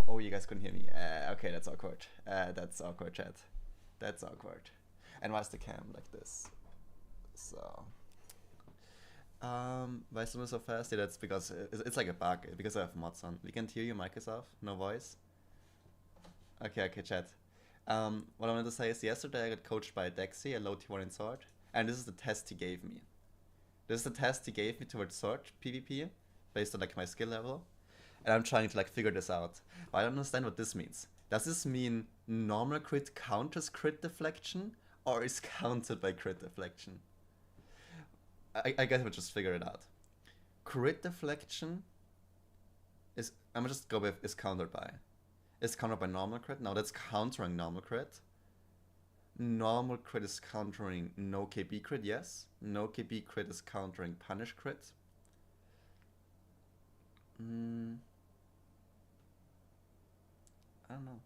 Oh, you guys couldn't hear me. Okay, that's awkward. That's awkward, chat. That's awkward. And why's the cam like this? So, why is it so fast? Yeah, that's because it's like a bug. Because I have mods on. We can't hear you. Mic is off. No voice. Okay, chat. What I wanted to say is yesterday I got coached by Dexy, a low T1 in Sword, and this is the test he gave me. This is the test he gave me towards Sword PvP, based on like my skill level, and I'm trying to like figure this out. But I don't understand what this means. Does this mean normal crit counters crit deflection, or is countered by crit deflection? I guess we'll just figure it out. Crit deflection is, I'm gonna just go with is countered by. Is countered by normal crit? No, that's countering normal crit. Normal crit is countering no KB crit, yes. No KB crit is countering punish crit. I don't know.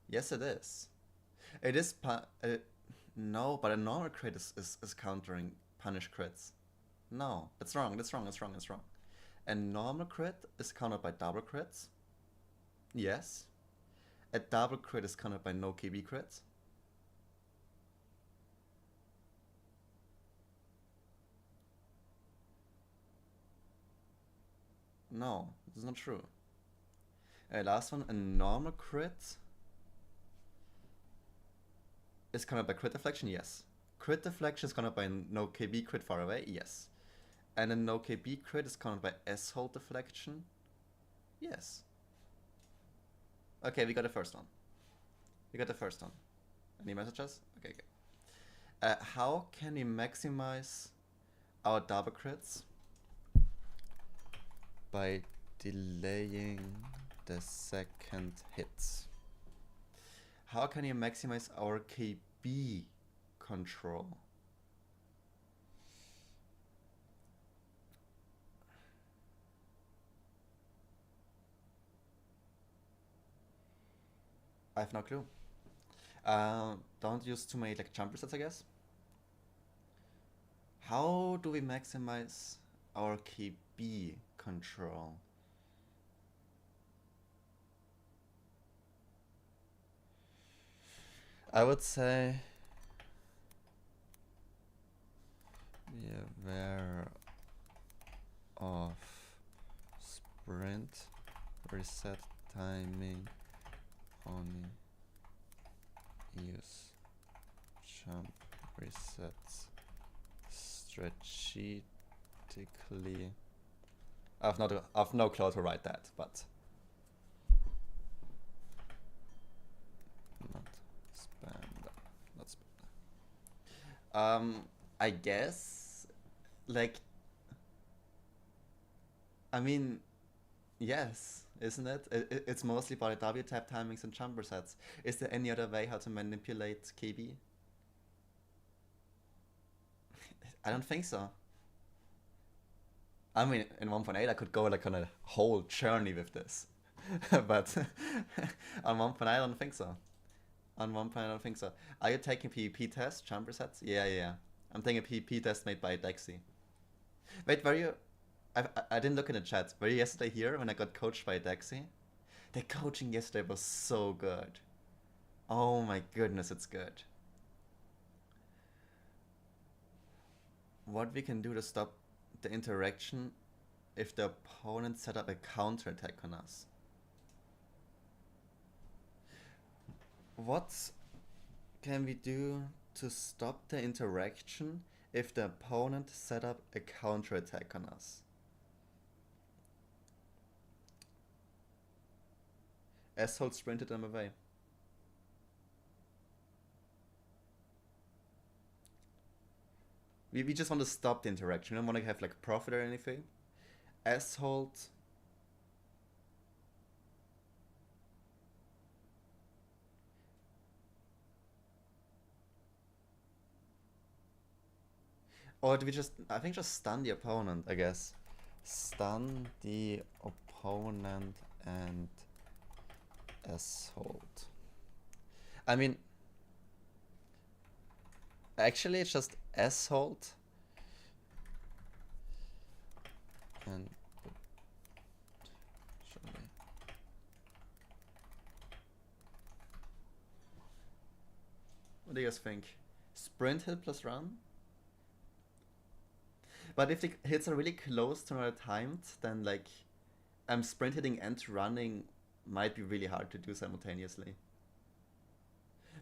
Yes, it is. It is no, but a normal crit is countering punish crits. No, that's wrong. That's wrong. That's wrong. That's wrong. And normal crit is countered by double crits. Yes. A double crit is countered by no KB crits. No, this is not true. Last one, a normal crit is countered by crit deflection. Yes. Crit deflection is countered by no KB crit far away. Yes. And a no KB crit is countered by S-hold deflection. Yes. Okay, we got the first one. We got the first one. Any messages? Okay. How can we maximize our double crits? By delaying the second hits. How can you maximize our KB control? I have no clue. Don't use too many like jump resets, I guess. How do we maximize our KB control? I would say be aware of sprint reset timing, only use jump resets strategically. I've no clue to write that, but not spam that. Not spam that. I guess, like, I mean, yes, isn't it? It's mostly about W tap timings and jump resets. Is there any other way how to manipulate KB? I don't think so. I mean, in 1.8 I could go like on a whole journey with this, but on 1.9 I don't think so. On 1.9 I don't think so. Are you taking PvP test, jump resets? Yeah. I'm taking a PvP test made by Dexy. Wait, were you? I didn't look in the chat. Were you yesterday here when I got coached by Dexy? The coaching yesterday was so good. Oh my goodness, it's good. What we can do to stop the interaction if the opponent set up a counter attack on us. What can we do to stop the interaction if the opponent set up a counter attack on us? S-hold sprinted them away. We just want to stop the interaction. We don't want to have like profit or anything. S-hold. Or do we just, I think just stun the opponent, I guess. Stun the opponent and S-hold. I mean, actually it's just S-hold guys think? Sprint hit plus run? But if the hits are really close to another timed, then like sprint hitting and running might be really hard to do simultaneously.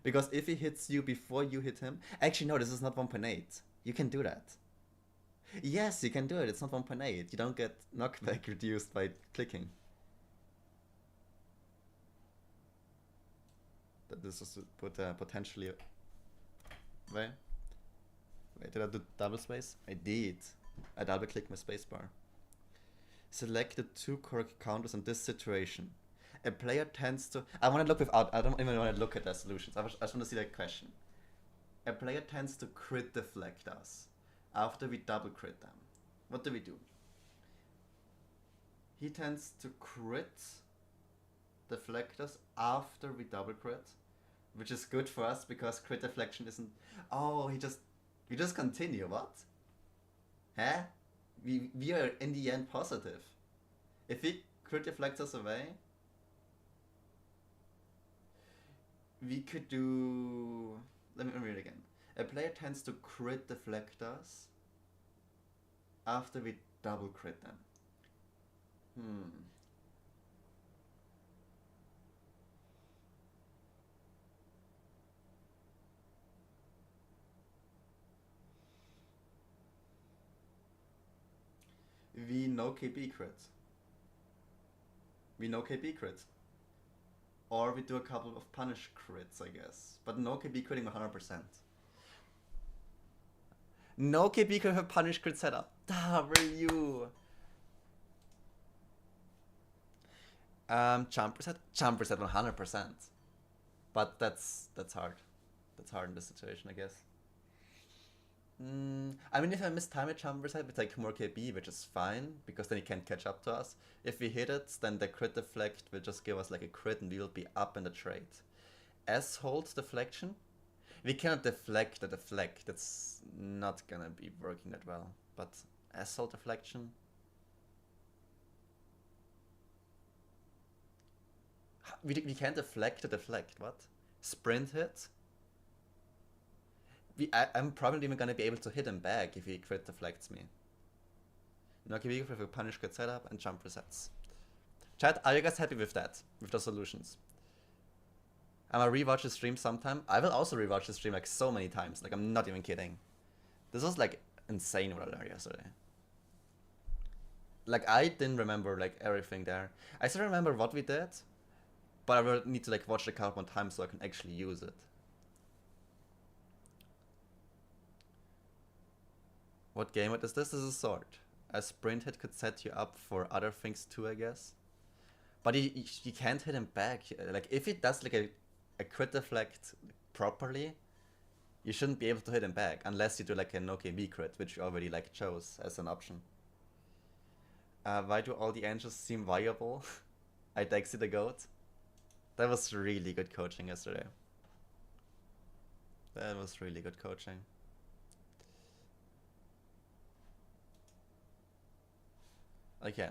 Because if he hits you before you hit him, actually no, this is not 1.8. You can do that. Yes, you can do it. It's not 1.8. You don't get knockback reduced by clicking. This is potentially. Wait, did I do double space? I did. I double click my spacebar. Select the two correct counters in this situation. A player tends to. I want to look without. I don't even want to look at the solutions. I just want to see the question. A player tends to crit deflect us after we double crit them. What do we do? He tends to crit deflect us after we double crit, which is good for us because crit deflection isn't. Oh, we just continue. What? Huh? We are in the end positive. If he crit deflects us away, we could do. Let me read it again. A player tends to crit deflect us after we double crit them. We no KB crit. We no KB crit. Or we do a couple of punish crits, I guess. But no KB critting 100%. No KB crit have punish crit setup. W. Jump reset 100%. But that's hard. That's hard in this situation, I guess. I mean, if I miss time at jump reset, we take more KB, which is fine, because then he can't catch up to us. If we hit it, then the crit deflect will just give us like a crit and we will be up in the trade. S holds deflection. We cannot deflect the deflect. That's not gonna be working that well. But S hold deflection. We can't deflect the deflect. What? Sprint hit? I'm probably even gonna be able to hit him back if he crit deflects me. No KB with a punish crit setup and jump resets. Chat, are you guys happy with that? With the solutions? I'm gonna rewatch the stream sometime. I will also rewatch the stream like so many times. Like, I'm not even kidding. This was like insane what I learned yesterday. Like, I didn't remember like everything there. I still remember what we did, but I will need to like watch the card one time so I can actually use it. What game is this? This is a sword. A sprint hit could set you up for other things too, I guess. But you can't hit him back. Like, if he does like a crit deflect properly, you shouldn't be able to hit him back unless you do like a no KB crit, which you already like chose as an option. Why do all the angels seem viable? I Dexy the goat. That was really good coaching yesterday. That was really good coaching. Okay.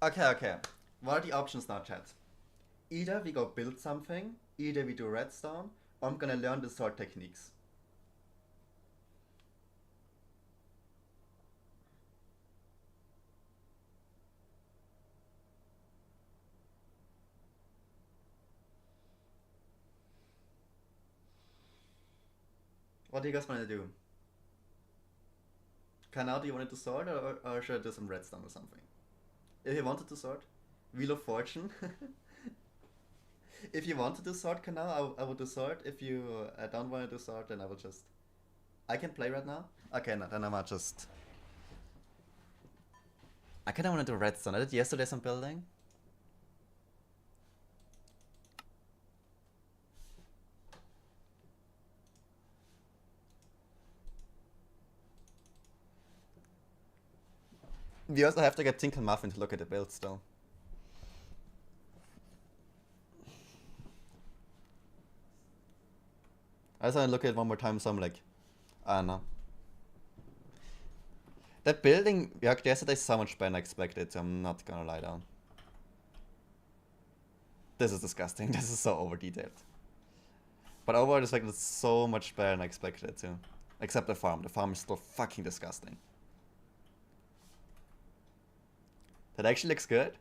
Okay. What are the options now, chat? Either we go build something, either we do redstone, or I'm gonna learn the sword techniques. What do you guys wanna do? Kanao, do you want to sword or should I do some redstone or something? If you wanted to sword, Wheel of Fortune. If you want to do sword, Kanao, I would do sword. If you don't want to do sword, then I will just. I can play right now? Okay, no, then I might just. I kinda want to do redstone. I did yesterday some building. We also have to get Tinkle Muffin to look at the build still. I just want to look at it one more time, so I'm like, I don't know. That building worked yesterday so much better than I expected, so I'm not gonna lie down. This is disgusting. This is so over detailed. But overall, it's like it's so much better than I expected it to. Except the farm. The farm is still fucking disgusting. That actually looks good.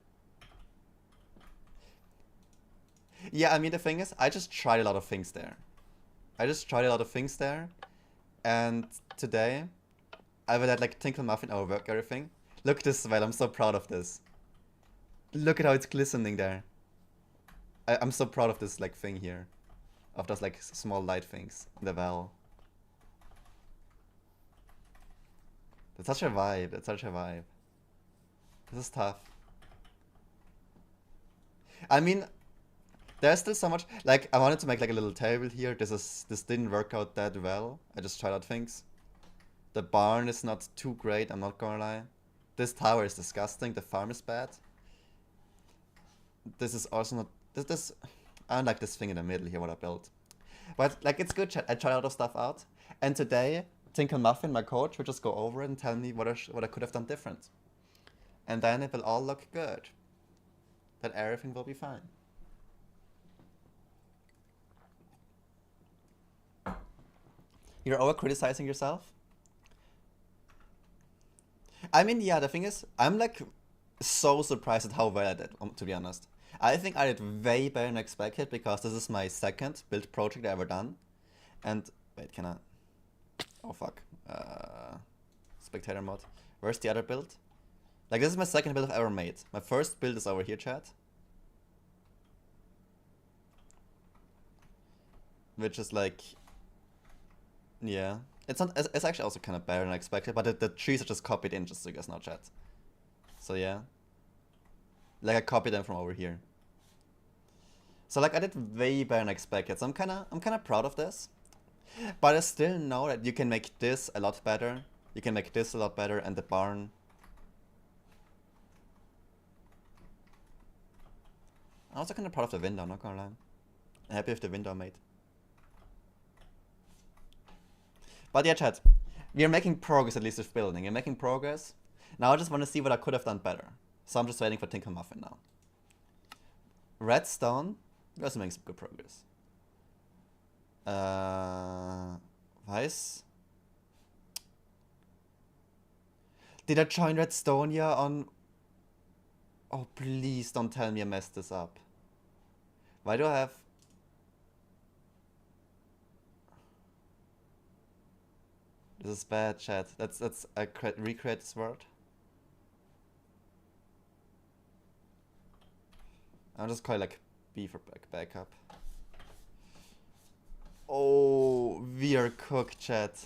Yeah, I mean, the thing is, I just tried a lot of things there. And today, I will let like Tinkle Muffin overwork everything. Look at this well, I'm so proud of this. Look at how it's glistening there. I'm so proud of this like thing here. Of those like small light things in the well. That's such a vibe, This is tough. I mean, there's still so much, like, I wanted to make like a little table here. This didn't work out that well. I just tried out things. The barn is not too great, I'm not gonna lie. This tower is disgusting, the farm is bad. This is also not, I don't like this thing in the middle here, what I built. But, like, it's good, chat. I tried a lot of stuff out. And today, Tinkle Muffin, my coach, will just go over it and tell me what I could have done different. And then it will all look good. That everything will be fine. You're over criticizing yourself? I mean, yeah, the thing is, I'm like so surprised at how well I did, to be honest. I think I did way better than expected because this is my second build project I ever done. And, wait, can I? Oh fuck. Spectator mode. Where's the other build? Like, this is my second build I've ever made. My first build is over here, chat. Which is like, yeah. It's actually also kind of better than I expected, but the trees are just copied in, just so you guys know, chat. So yeah. Like, I copied them from over here. So like, I did way better than I expected, so I'm kinda proud of this. But I still know that you can make this a lot better. You can make this a lot better, and the barn. I'm also kinda proud of the window, not gonna lie. I'm happy with the window I made. But yeah, chat, we are making progress, at least with building. We're making progress. Now I just want to see what I could have done better. So I'm just waiting for Tinkle Muffin now. Redstone, we're also making some good progress. Weiß. Did I join Redstonia on... Oh, please don't tell me I messed this up. Why do I have... This is bad, chat. I recreate this word. I'll just call it like B for backup. Oh, we are cooked, chat.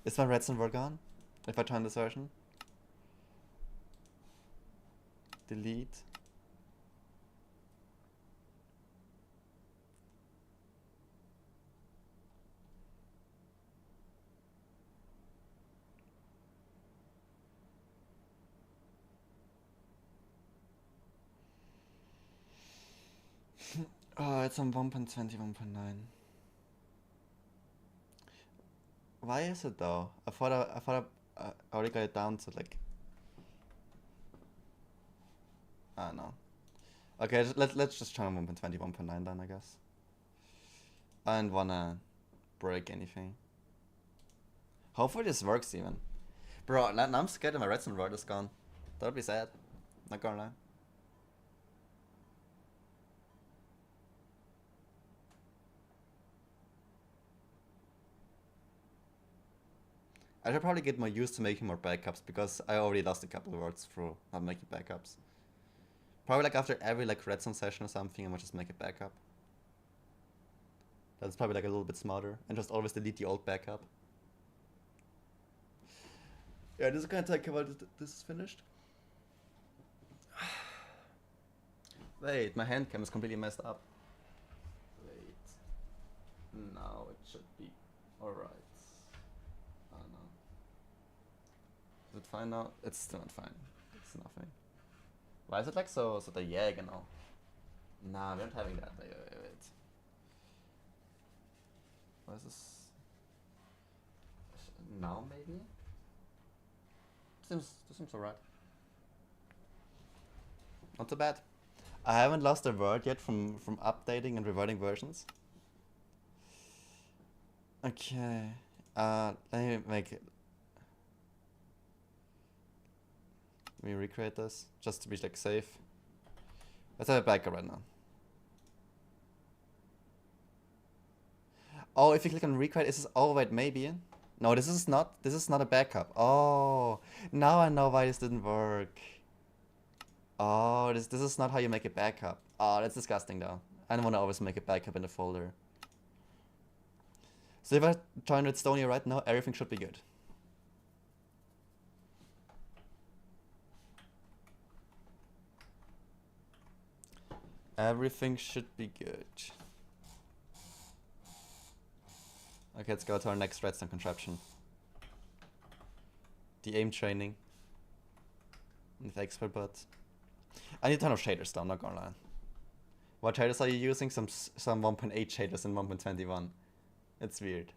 Is my redstone word gone? If I turn this version? Delete. Oh, it's on 1.20, 1.9. Why is it though? I thought I already got it down to like... I don't know. Okay, let's just try on 1.20, 1.9 then, I guess. I don't wanna break anything. Hopefully this works even. Bro, now I'm scared that my redstone word is gone. That'd be sad. Not gonna lie. I should probably get more used to making more backups because I already lost a couple of words through not making backups. Probably like after every like redstone session or something, I might just make a backup. That's probably like a little bit smarter and just always delete the old backup. Yeah, this is gonna take a while. This is finished. Wait, my hand cam is completely messed up. Wait. Now it should be alright. Oh no. Is it fine now? It's still not fine. It's nothing. Why is it like so the yeah, genau? Nah, we're not having that. Wait. What is this? Now maybe? This seems alright. Not too bad. I haven't lost a word yet from updating and reverting versions. Okay. Let me make it. Let me recreate this just to be like safe. Let's have a backup right now. Oh, if you click on recreate, is this? Oh wait, maybe. No, this is not. This is not a backup. Oh, now I know why this didn't work. Oh, this is not how you make a backup. Oh, that's disgusting though. I don't want to always make a backup in the folder. So if I join Redstone here right now, everything should be good. Everything should be good. Okay, let's go to our next redstone contraption. The aim training. With expert bot. I need a ton of shaders though, I'm not gonna lie. What shaders are you using? Some 1.8 shaders in 1.21. It's weird.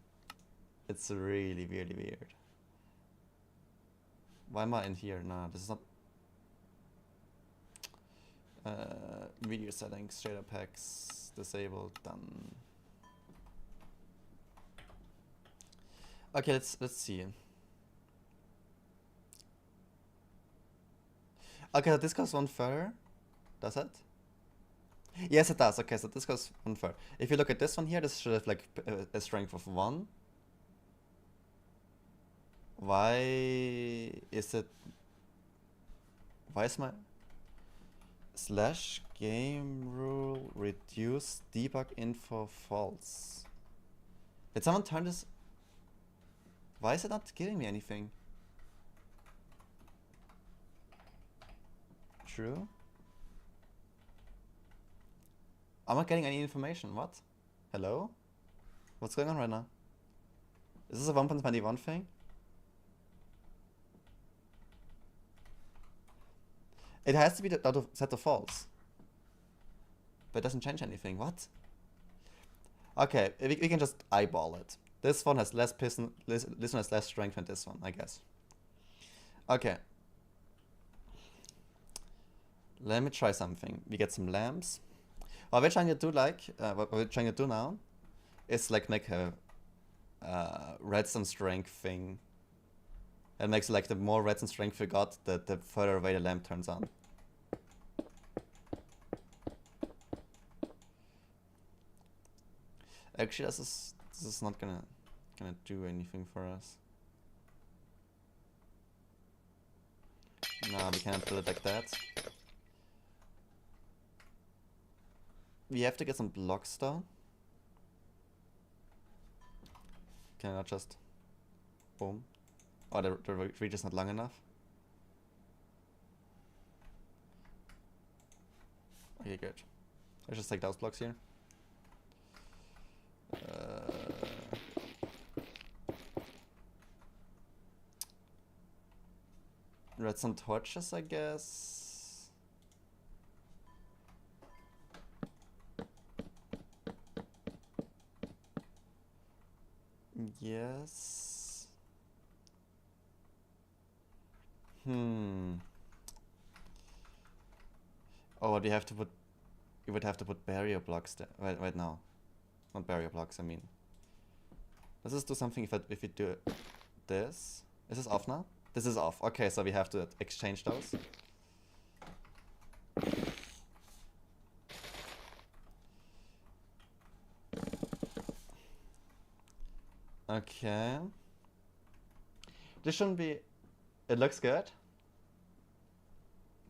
It's really, really weird. Why am I in here? Nah, this is not... video settings, shader packs, disabled, done. Okay, let's see. Okay, so this goes one further. Does it? Yes, it does. Okay, so this goes one further. If you look at this one here, this should have like a strength of 1. Why is it... Why is my... Slash game rule reduce debug info false? Did someone turn this... Why is it not giving me anything? True. I'm not getting any information. What? Hello? What's going on right now? Is this a 1.21 thing? It has to be set to false. But it doesn't change anything. What? Okay, we can just eyeball it. This one has less piston. This one has less strength than this one, I guess. Okay. Let me try something. We get some lamps. What we're trying to do, what we're trying to do now, is like make a redstone strength thing. It makes like the more redstone strength we got, the further away the lamp turns on. Actually, this is not gonna do anything for us. No, we can't do it like that. We have to get some blocks though. Can I not just... Boom. Oh, the reach is not long enough. Okay, good. Let's just take those blocks here. Redstone torches, I guess. Yes. Oh, but we have to put... We would have to put barrier blocks there. Wait, no. Not barrier blocks, I mean. Let's just do something if we do this. Is this off now? This is off. Okay, so we have to exchange those. Okay. This shouldn't be... It looks good.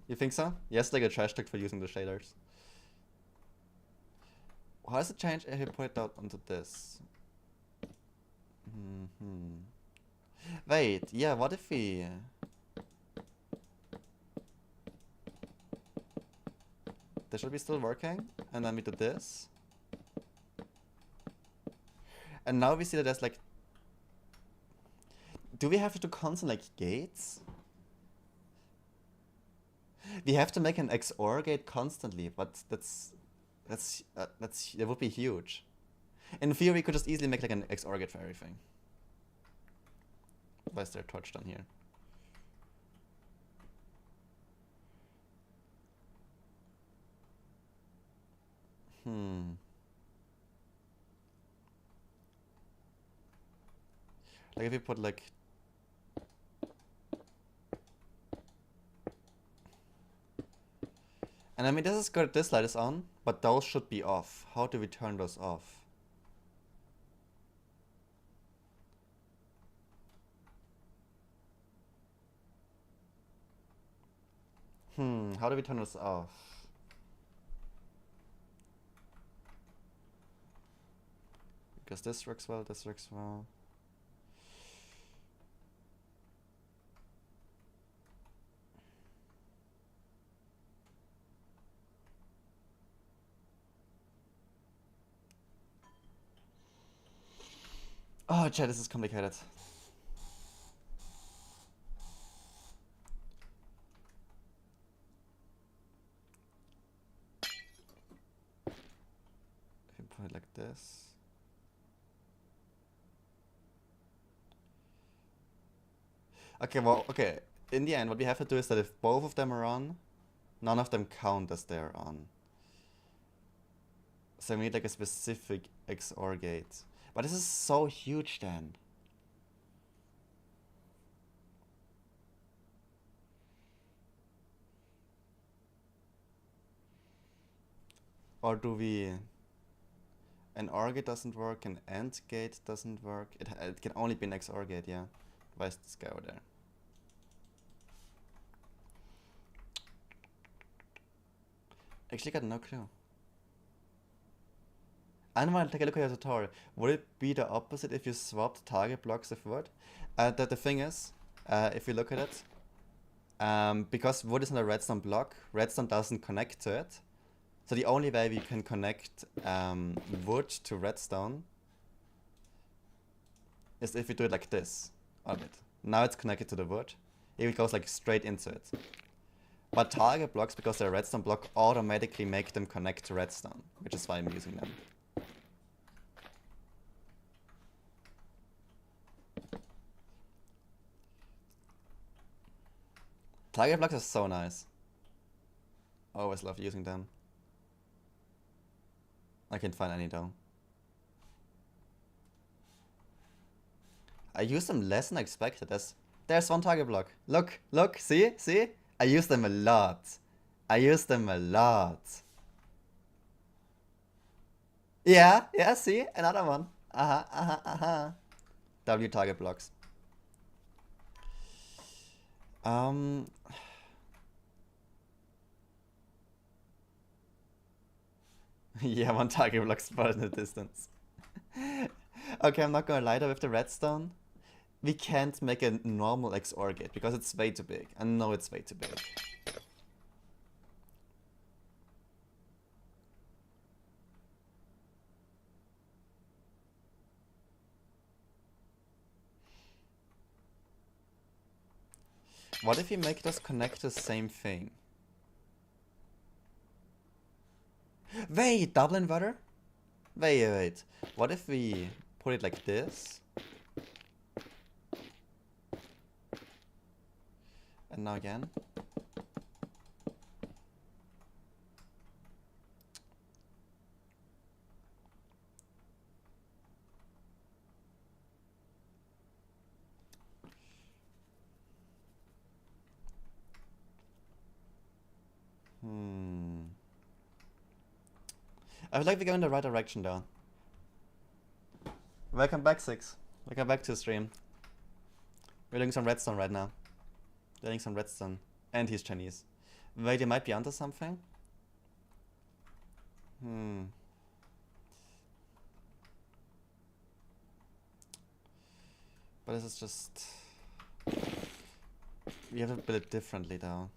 You think so? Yes, like a trash talk for using the shaders. How does it change if you put it out onto this? Wait, yeah, what if we... This should be still working, and then we do this. And now we see that there's like... Do we have to do constant like gates? We have to make an XOR gate constantly, but that would be huge. In theory, we could just easily make like an XOR gate for everything. Why is there a torch down here? Like if you put like... And I mean, this is good, this light is on, but those should be off. How do we turn those off? How do we turn this off? Because this works well, this works well. Oh, chat, this is complicated. If you put it like this. Okay, well, okay. In the end, what we have to do is that if both of them are on, none of them count as they're on. So we need like a specific XOR gate. But this is so huge then. Or do we... An OR gate doesn't work, an AND gate doesn't work. It can only be an XOR gate, yeah. Why is this guy over there? Actually got no clue. I want to take a look at your tutorial. Would it be the opposite if you swapped target blocks of wood? The thing is, if you look at it, because wood is not a redstone block, redstone doesn't connect to it. So the only way we can connect wood to redstone is if we do it like this on it. Now it's connected to the wood. It goes like straight into it. But target blocks, because they're a redstone block, automatically make them connect to redstone, which is why I'm using them. Target blocks are so nice. Always love using them. I can't find any though. I use them less than I expected. There's one target block. Look, look, see? I use them a lot. Yeah, see? Another one. W target blocks. Yeah, one target block spotted in the distance. Okay, I'm not gonna lie though, with the redstone, we can't make a normal XOR gate because it's way too big. I know it's way too big. What if you make those connect the same thing? Wait, double inverter? Wait. What if we put it like this? And now again. I feel like we're going in the right direction though. Welcome back, Six. Welcome back to the stream. We're doing some redstone right now. Doing some redstone. And he's Chinese. Wait, you might be onto something? But this is just... We have to build it differently though.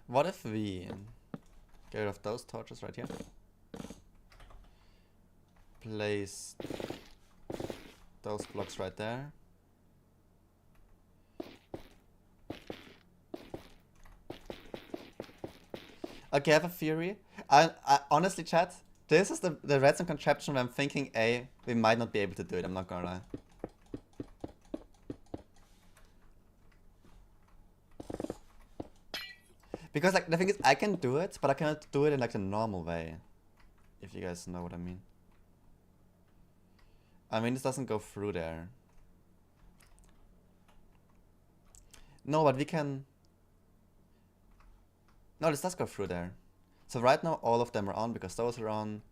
What if we get rid of those torches right here? Place those blocks right there. Okay, I have a theory. I honestly, chat, this is the redstone contraption where I'm thinking, we might not be able to do it, I'm not gonna lie. Because like the thing is, I can do it, but I cannot do it in like the normal way. If you guys know what I mean. I mean, this doesn't go through there. No, but we can... No, this does go through there. So right now all of them are on because those are on,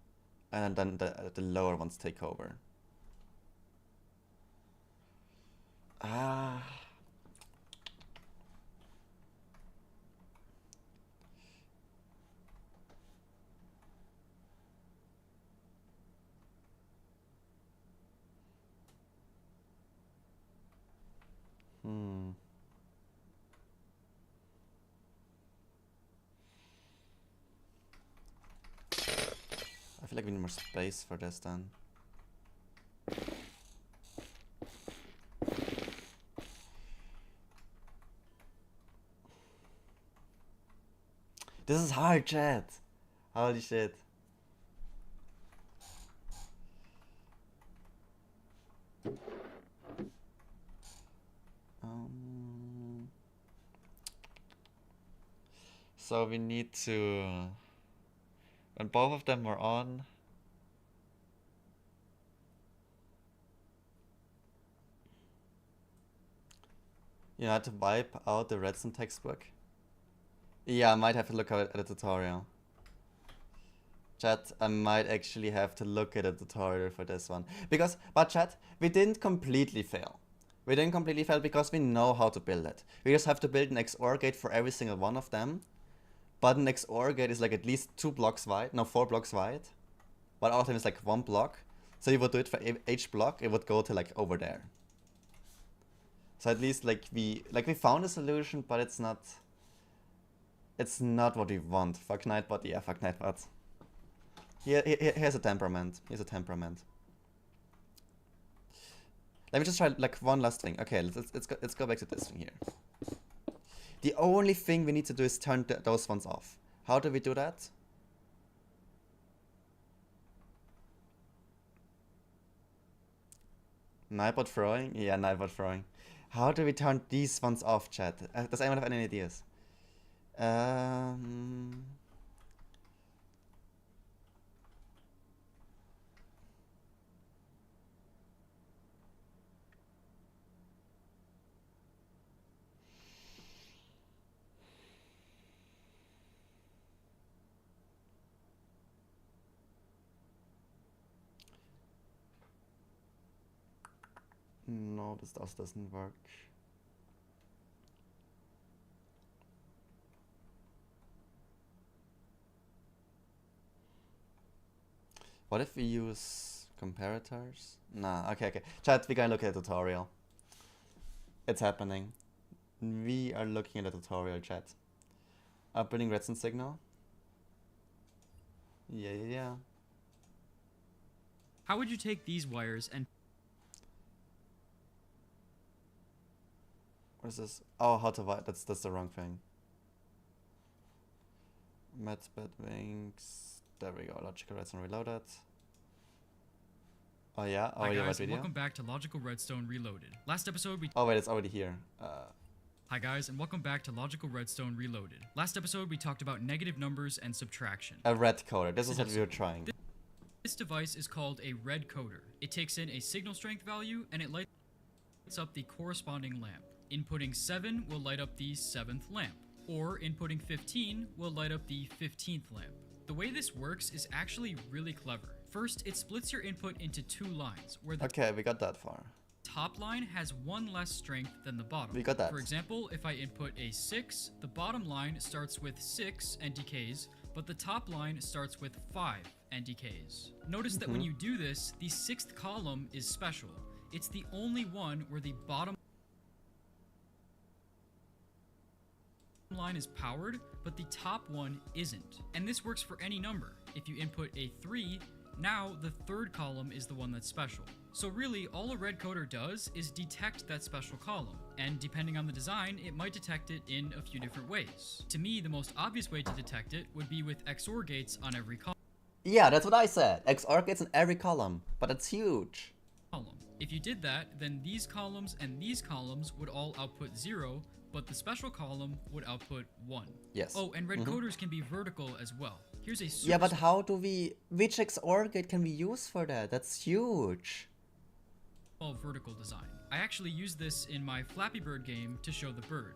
and then the lower ones take over. Ah. I feel like we need more space for this then. This is hard, chat. Holy shit. So we need to... When both of them are on... You had to wipe out the Redstone textbook. Yeah, I might have to look at a tutorial. Chat, I might actually have to look at a tutorial for this one. But chat, we didn't completely fail. We didn't completely fail because we know how to build it. We just have to build an XOR gate for every single one of them. But an XOR gate is like at least 2 blocks wide, no 4 blocks wide. But all of them is like 1 block. So you would do it for each block, it would go to like over there. So at least like we found a solution, but it's not what we want. Fuck Nightbot, yeah, fuck Nightbot. Here's a temperament. Here's a temperament. Let me just try like one last thing. Okay, let's go back to this thing here. The only thing we need to do is turn those ones off. How do we do that? Nightbot throwing? Yeah, Nightbot throwing. How do we turn these ones off, chat? Does anyone have any ideas? No, this doesn't work. What if we use comparators? Nah, okay. Chat, we gotta look at a tutorial. It's happening. We are looking at a tutorial, chat. Uploading redstone signal. Yeah. How would you take these wires and... What is this? Oh, how to wire. That's the wrong thing. Medbed wings. There we go. Logical Redstone Reloaded. Oh yeah. Oh, Hi yeah. guys, Video. welcome back to Logical Redstone Reloaded. Last episode we... Oh wait, it's already here. Hi guys, and welcome back to Logical Redstone Reloaded. Last episode we talked about negative numbers and subtraction. A red coder. This is what we were trying. This device is called a red coder. It takes in a signal strength value and it lights up the corresponding lamp. Inputting 7 will light up the 7th lamp, or inputting 15 will light up the 15th lamp. The way this works is actually really clever. First, it splits your input into 2 lines, where the Okay, we got that far. top line has 1 less strength than the bottom. We got that. For example, if I input a 6, the bottom line starts with 6 and decays, but the top line starts with 5 and decays. Notice that when you do this, the 6th column is special. It's the only one where the bottom line is powered, but the top one isn't. And this works for any number. If you input a 3, now the 3rd column is the one that's special. So really, all a red coder does is detect that special column, and depending on the design, it might detect it in a few different ways. To me, the most obvious way to detect it would be with XOR gates on every column. Yeah, that's what I said. XOR gates in every column, but it's huge. If you did that, then these columns and these columns would all output 0, but the special column would output 1. Yes. Oh, and red coders can be vertical as well. Here's a Yeah, but how do we... Which XOR gate can we use for that? That's huge. vertical design. I actually used this in my Flappy Bird game to show the bird.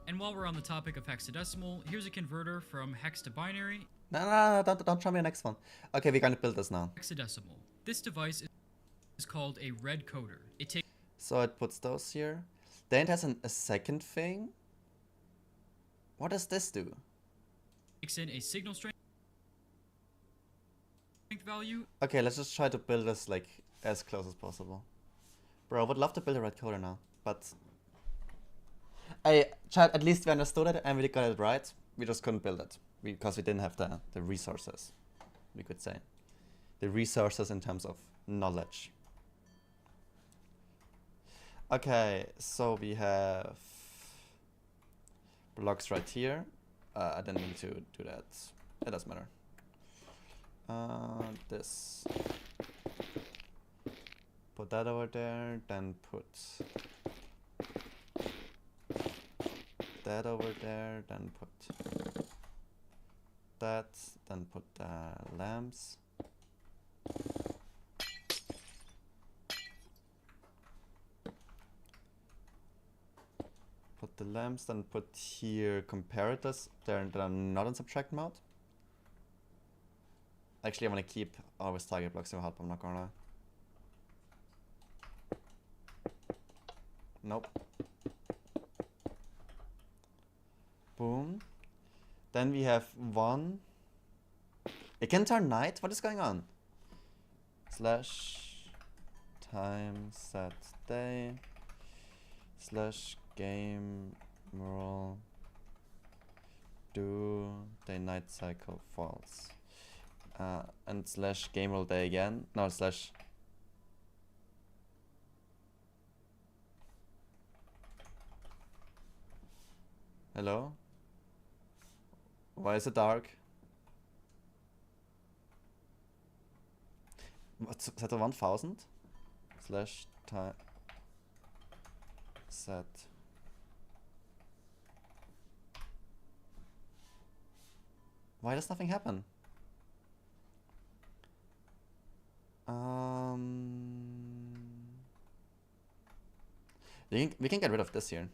And while we're on the topic of hexadecimal, here's a converter from hex to binary. No, don't show me the next one. Okay, we're gonna build this now. Hexadecimal. This device is called a red coder. It takes So it puts those here. Then it has a second thing. What does this do? in a signal strength value. Okay, let's just try to build this like as close as possible. Bro, I would love to build a red coder now, but at least we understood it and we got it right. We just couldn't build it because we didn't have the resources, we could say. The resources in terms of knowledge. Okay, so we have blocks right here. I didn't need to do that. It doesn't matter. This. Put that over there, then put that over there, then put that, then put the lamps. Put the lamps, then put here comparators. They're not in subtract mode. Actually, I want to keep always target blocks to help, I'm not gonna lie. Nope. Boom. Then we have one. It can turn night? What is going on? Slash time set day slash game rule do day night cycle false. And slash game rule day again. No, slash. Hello? Why is it dark? What's set to 1000? Slash time set. Why does nothing happen? We can get rid of this here.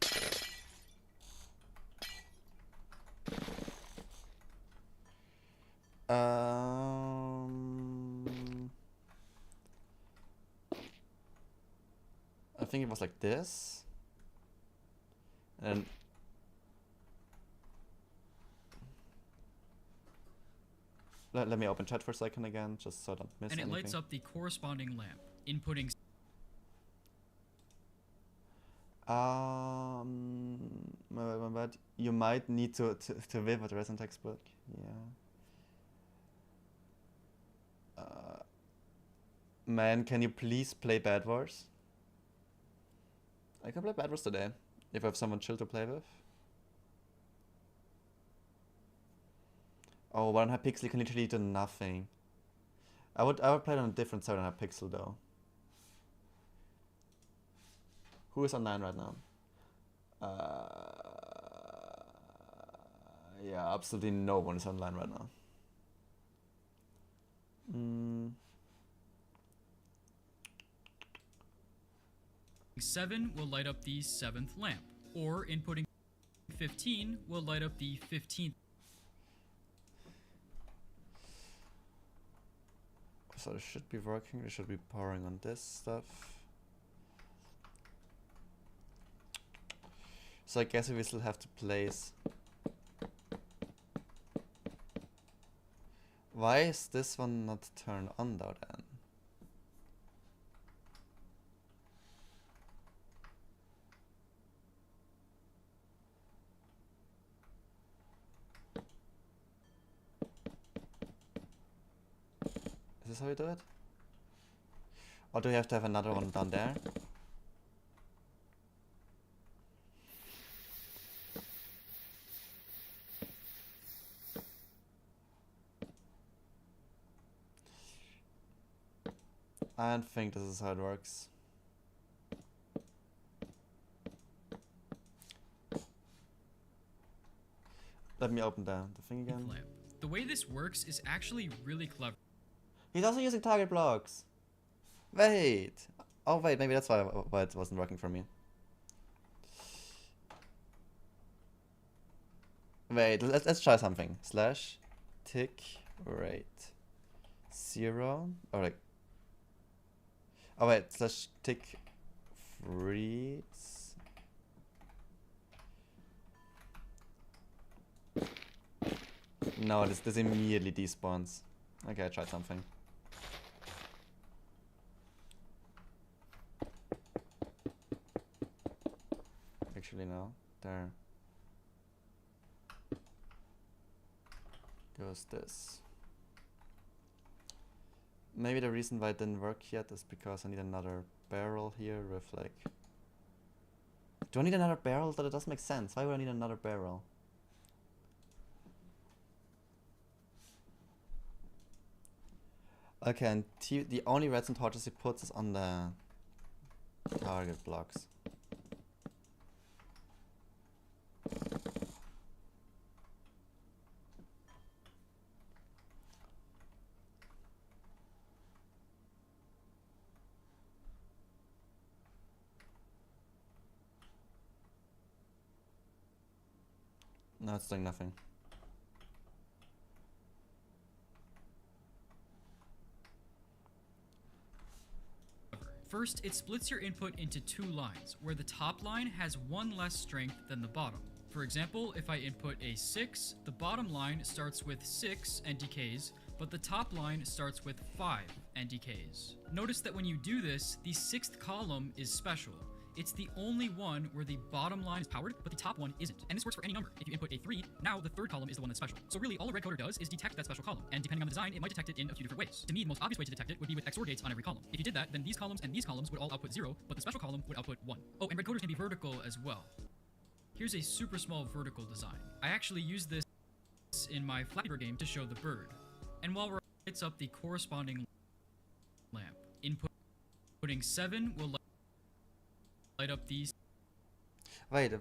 I think it was like this. And let me open chat for a second again, just so I don't miss anything. And it lights up the corresponding lamp, inputting. My bad. You might need to visit a resident textbook. Yeah. Man, can you please play Bad Wars? I can play Bad Wars today, if I have someone chill to play with. Oh, 1 pixel can literally do nothing. I would play it on a different 7 pixel though. Who is online right now? Yeah, absolutely no one is online right now. 7 will light up the 7th lamp, or inputting 15 will light up the 15th. So it should be working, it should be powering on this stuff. So I guess we still have to place. Why is this one not turned on though then? Is this how you do it? Or do we have to have another one down there? I don't think this is how it works. Let me open the thing again. The way this works is actually really clever. He's also using target blocks. Wait, Oh wait, maybe that's why it wasn't working for me. Wait, let's try something. Slash tick rate 0 or like. Oh wait, slash tick freeze. No, this immediately despawns. Okay, I tried something. Actually, no. There goes this. Maybe the reason why it didn't work yet is because I need another barrel here with like... Do I need another barrel? That it doesn't make sense. Why would I need another barrel? Okay, and the only redstone torches he puts is on the target blocks. No, it's doing nothing. First, it splits your input into two lines, where the top line has one less strength than the bottom. For example, if I input a 6, the bottom line starts with 6 and decays, but the top line starts with 5 and decays. Notice that when you do this, the 6th column is special. It's the only one where the bottom line is powered, but the top one isn't. And this works for any number. If you input a 3, now the third column is the one that's special. So really, all a red coder does is detect that special column. And depending on the design, it might detect it in a few different ways. To me, the most obvious way to detect it would be with XOR gates on every column. If you did that, then these columns and these columns would all output 0, but the special column would output 1. Oh, and red coders can be vertical as well. Here's a super small vertical design. I actually used this in my Flappy Bird game to show the bird. And while we're lights up the corresponding lamp. Inputting 7 will light up these. Wait,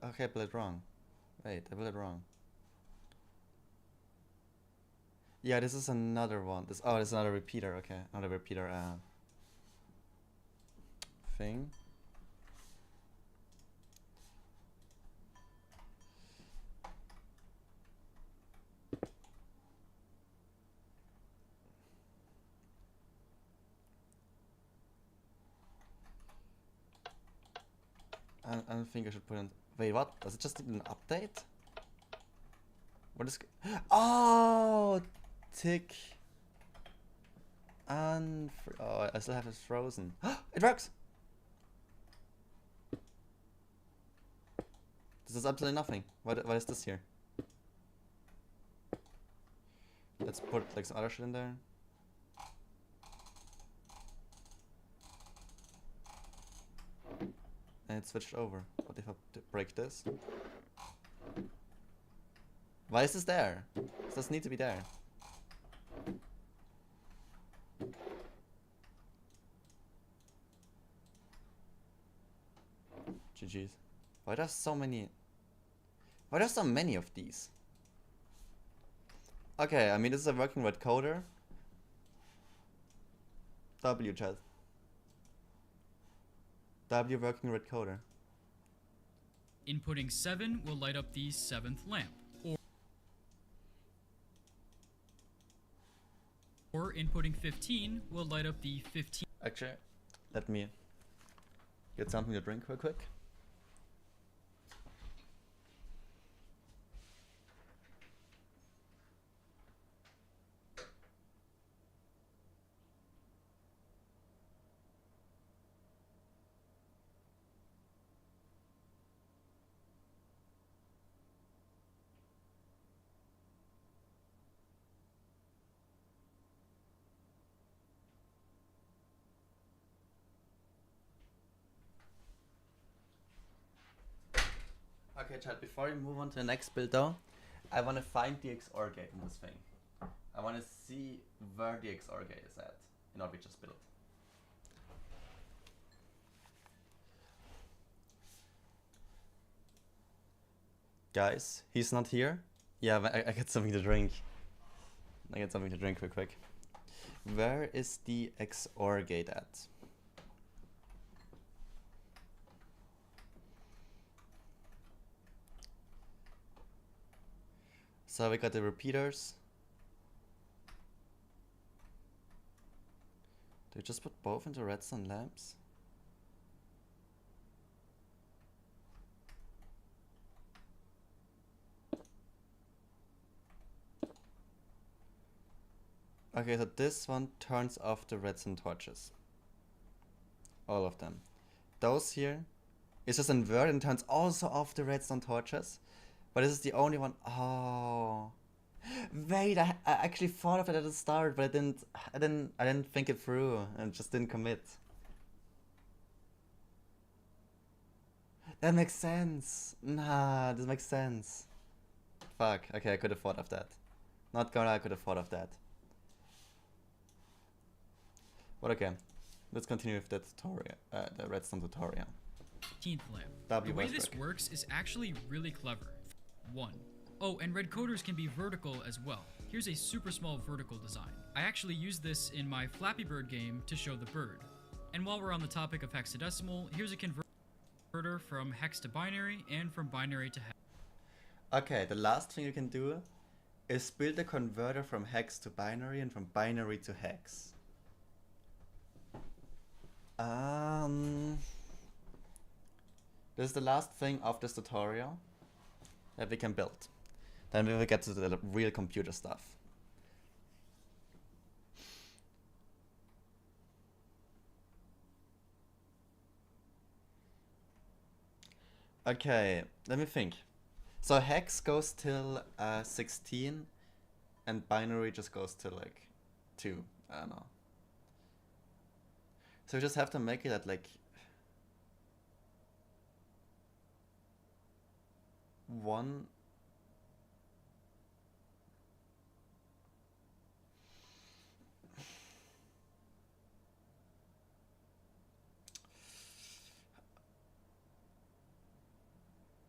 okay, I put it wrong. Wait, I put it wrong. Yeah, this is another one. This is another repeater. Okay, another repeater thing. I don't think I should put in. Wait, what? Does it just need an update? What is? Oh, tick. And oh, I still have it frozen. It works. This is absolutely nothing. What is this here? Let's put like some other shit in there. And it switched over. What if I break this? Why is this there? This doesn't need to be there. GG's. Why there's so many? Why there's so many of these? Okay, I mean this is a working red coder. W chat. W working red coder. Inputting 7 will light up the 7th lamp. Or inputting 15 will light up the 15th. Actually, let me get something to drink real quick. Okay, chat, before we move on to the next build though, I want to find the XOR gate in this thing. I want to see where the XOR gate is at in order to just build. Guys, he's not here? Yeah, but I get something to drink. I get something to drink real quick. Where is the XOR gate at? So we got the repeaters. Do we just put both into redstone lamps? Okay, so this one turns off the redstone torches. All of them. Those here is just inverted and turns also off the redstone torches. But this is the only one. Oh. Wait, I actually thought of it at the start, but I didn't think it through and just didn't commit. That makes sense. Nah, this makes sense. Fuck. Okay, I could have thought of that. Not gonna, I could have thought of that. But okay, let's continue with the tutorial, the redstone tutorial. 15th lamp. W The way was this working. works is actually really clever. 1. Oh, and red coders can be vertical as well. Here's a super small vertical design. I actually used this in my Flappy Bird game to show the bird. And while we're on the topic of hexadecimal, here's a converter from hex to binary and from binary to hex. Okay, the last thing you can do is build a converter from hex to binary and from binary to hex. This is the last thing of this tutorial that we can build. Then we will get to the real computer stuff. Okay, let me think. So hex goes till 16 and binary just goes to like 2. I don't know. So we just have to make it at like 1.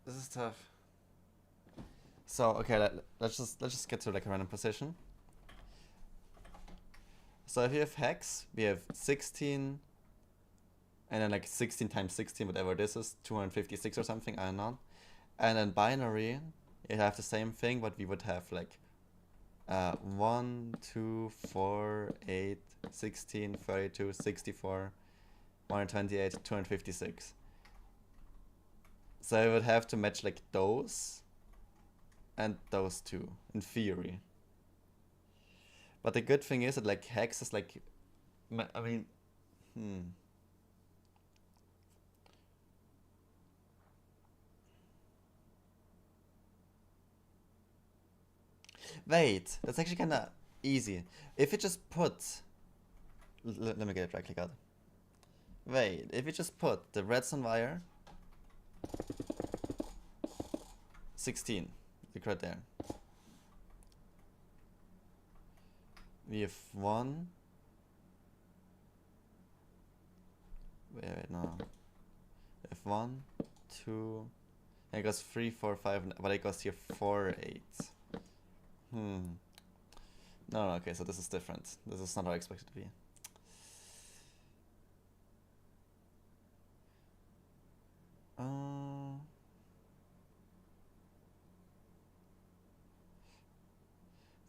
This is tough. So okay, let's just get to like a random position. So if you have hex, we have 16, and then like 16 times 16, whatever this is, 256 or something, I don't know. And then binary, you have the same thing, but we would have like 1, 2, 4, 8, 16, 32, 64, 128, 256. So I would have to match like those and those two, in theory. But the good thing is that like hex is like, I mean, Wait, that's actually kind of easy. If you just put, let me get it right click out. Wait, if you just put the redstone wire 16, look right there. We have 1. Wait, no. We have 1, 2. And it goes 3, 4, 5, but it goes here 4, 8. No, okay, so this is different. This is not how I expected it to be.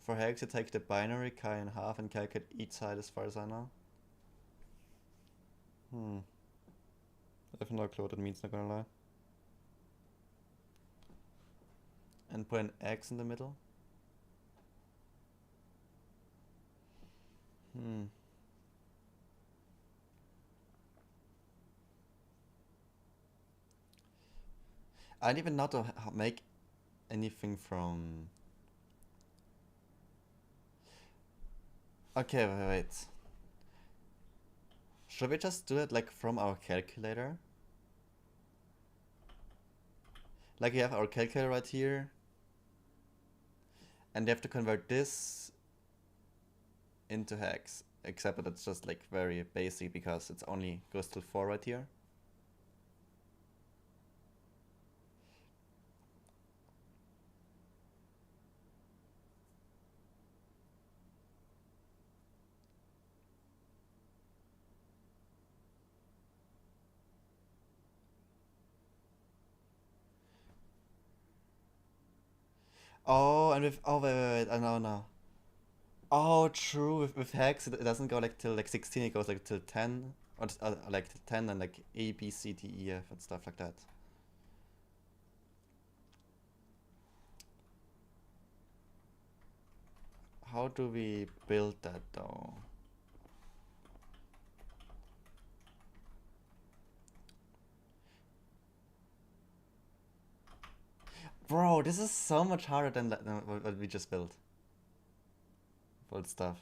For hex, you take the binary chi in half and calculate each side as far as I know. I have no clue what that means, not gonna lie. And put an X in the middle. I don't even know how to make anything from... Okay, wait. Should we just do it like from our calculator? Like you have our calculator right here. And you have to convert this into hex. Except that it's just like very basic because it's only goes till 4 right here. Oh, and with oh wait, I know now. Oh, true. With hex, it doesn't go like till like 16. It goes like till 10, or like 10 and like A, B, C, D, E, F, and stuff like that. How do we build that though? Bro, this is so much harder than what we just built. Build stuff.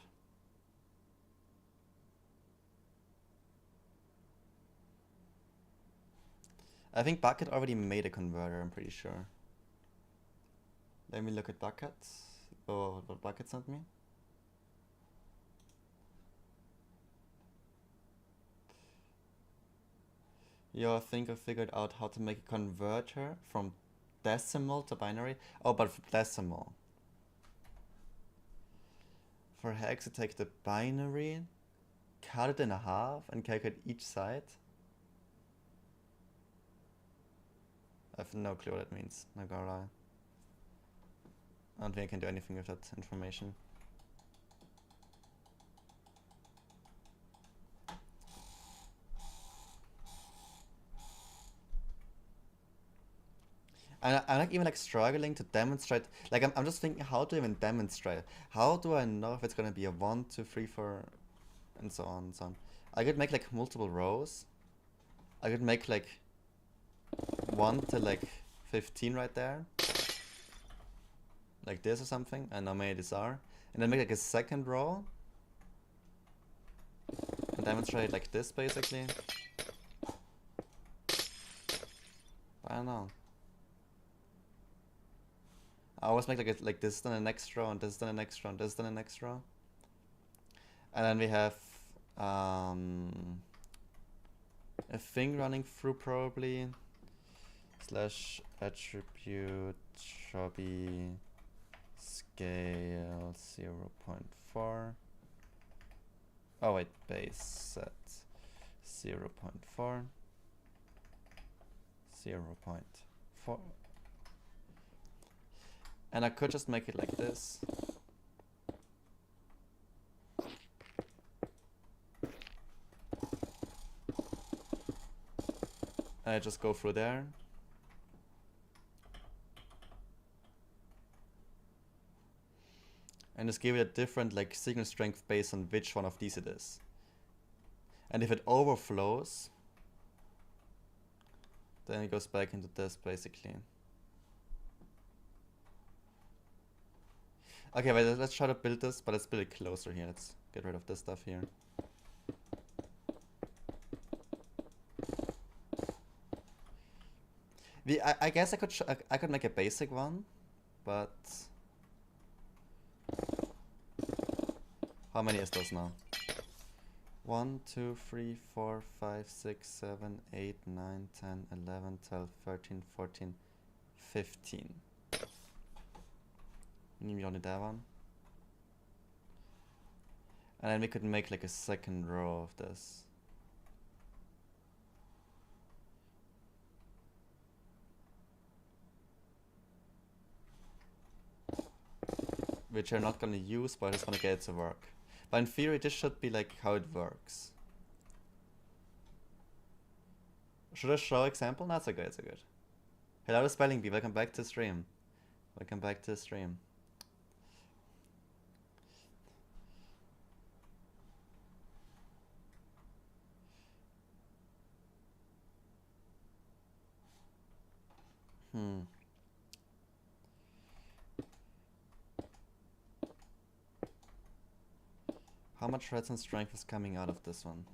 I think Bucket already made a converter, I'm pretty sure. Let me look at Bucket. Oh, what Bucket sent me. Yo, I think I figured out how to make a converter from decimal to binary. Oh, but for decimal. For hex, you take the binary, cut it in half, and calculate each side. I have no clue what that means, not gonna lie. I don't think I can do anything with that information. I'm like even like struggling to demonstrate. Like I'm just thinking how to even demonstrate. How do I know if it's gonna be a 1, 2, 3, 4, and so on and so on. I could make like multiple rows. I could make like 1 to like 15 right there. Like this or something. I know maybe these are. And then make like a second row. And demonstrate like this basically. I don't know. I always make like this, then the next row, and this, then the next row, and this, then the next row. And then we have a thing running through probably. Slash attribute chubby scale 0.4. Oh wait, base set 0.4. 0.4. And I could just make it like this. And I just go through there. And just give it a different like signal strength based on which one of these it is. And if it overflows, then it goes back into this basically. Okay, wait, let's try to build this, but let's build it closer here. Let's get rid of this stuff here. I guess I could make a basic one, but how many is those now? 1, 2, 3, 4, 5, 6, 7, 8, 9, 10, 11, 12, 13, 14, 15. Maybe only that one. And then we could make like a second row of this. Which I'm not gonna use, but I just wanna get it to work. But in theory, this should be like how it works. Should I show example? No, it's okay, it's okay. Hello, Spelling Bee, welcome back to stream. Welcome back to stream. How much redstone strength is coming out of this one?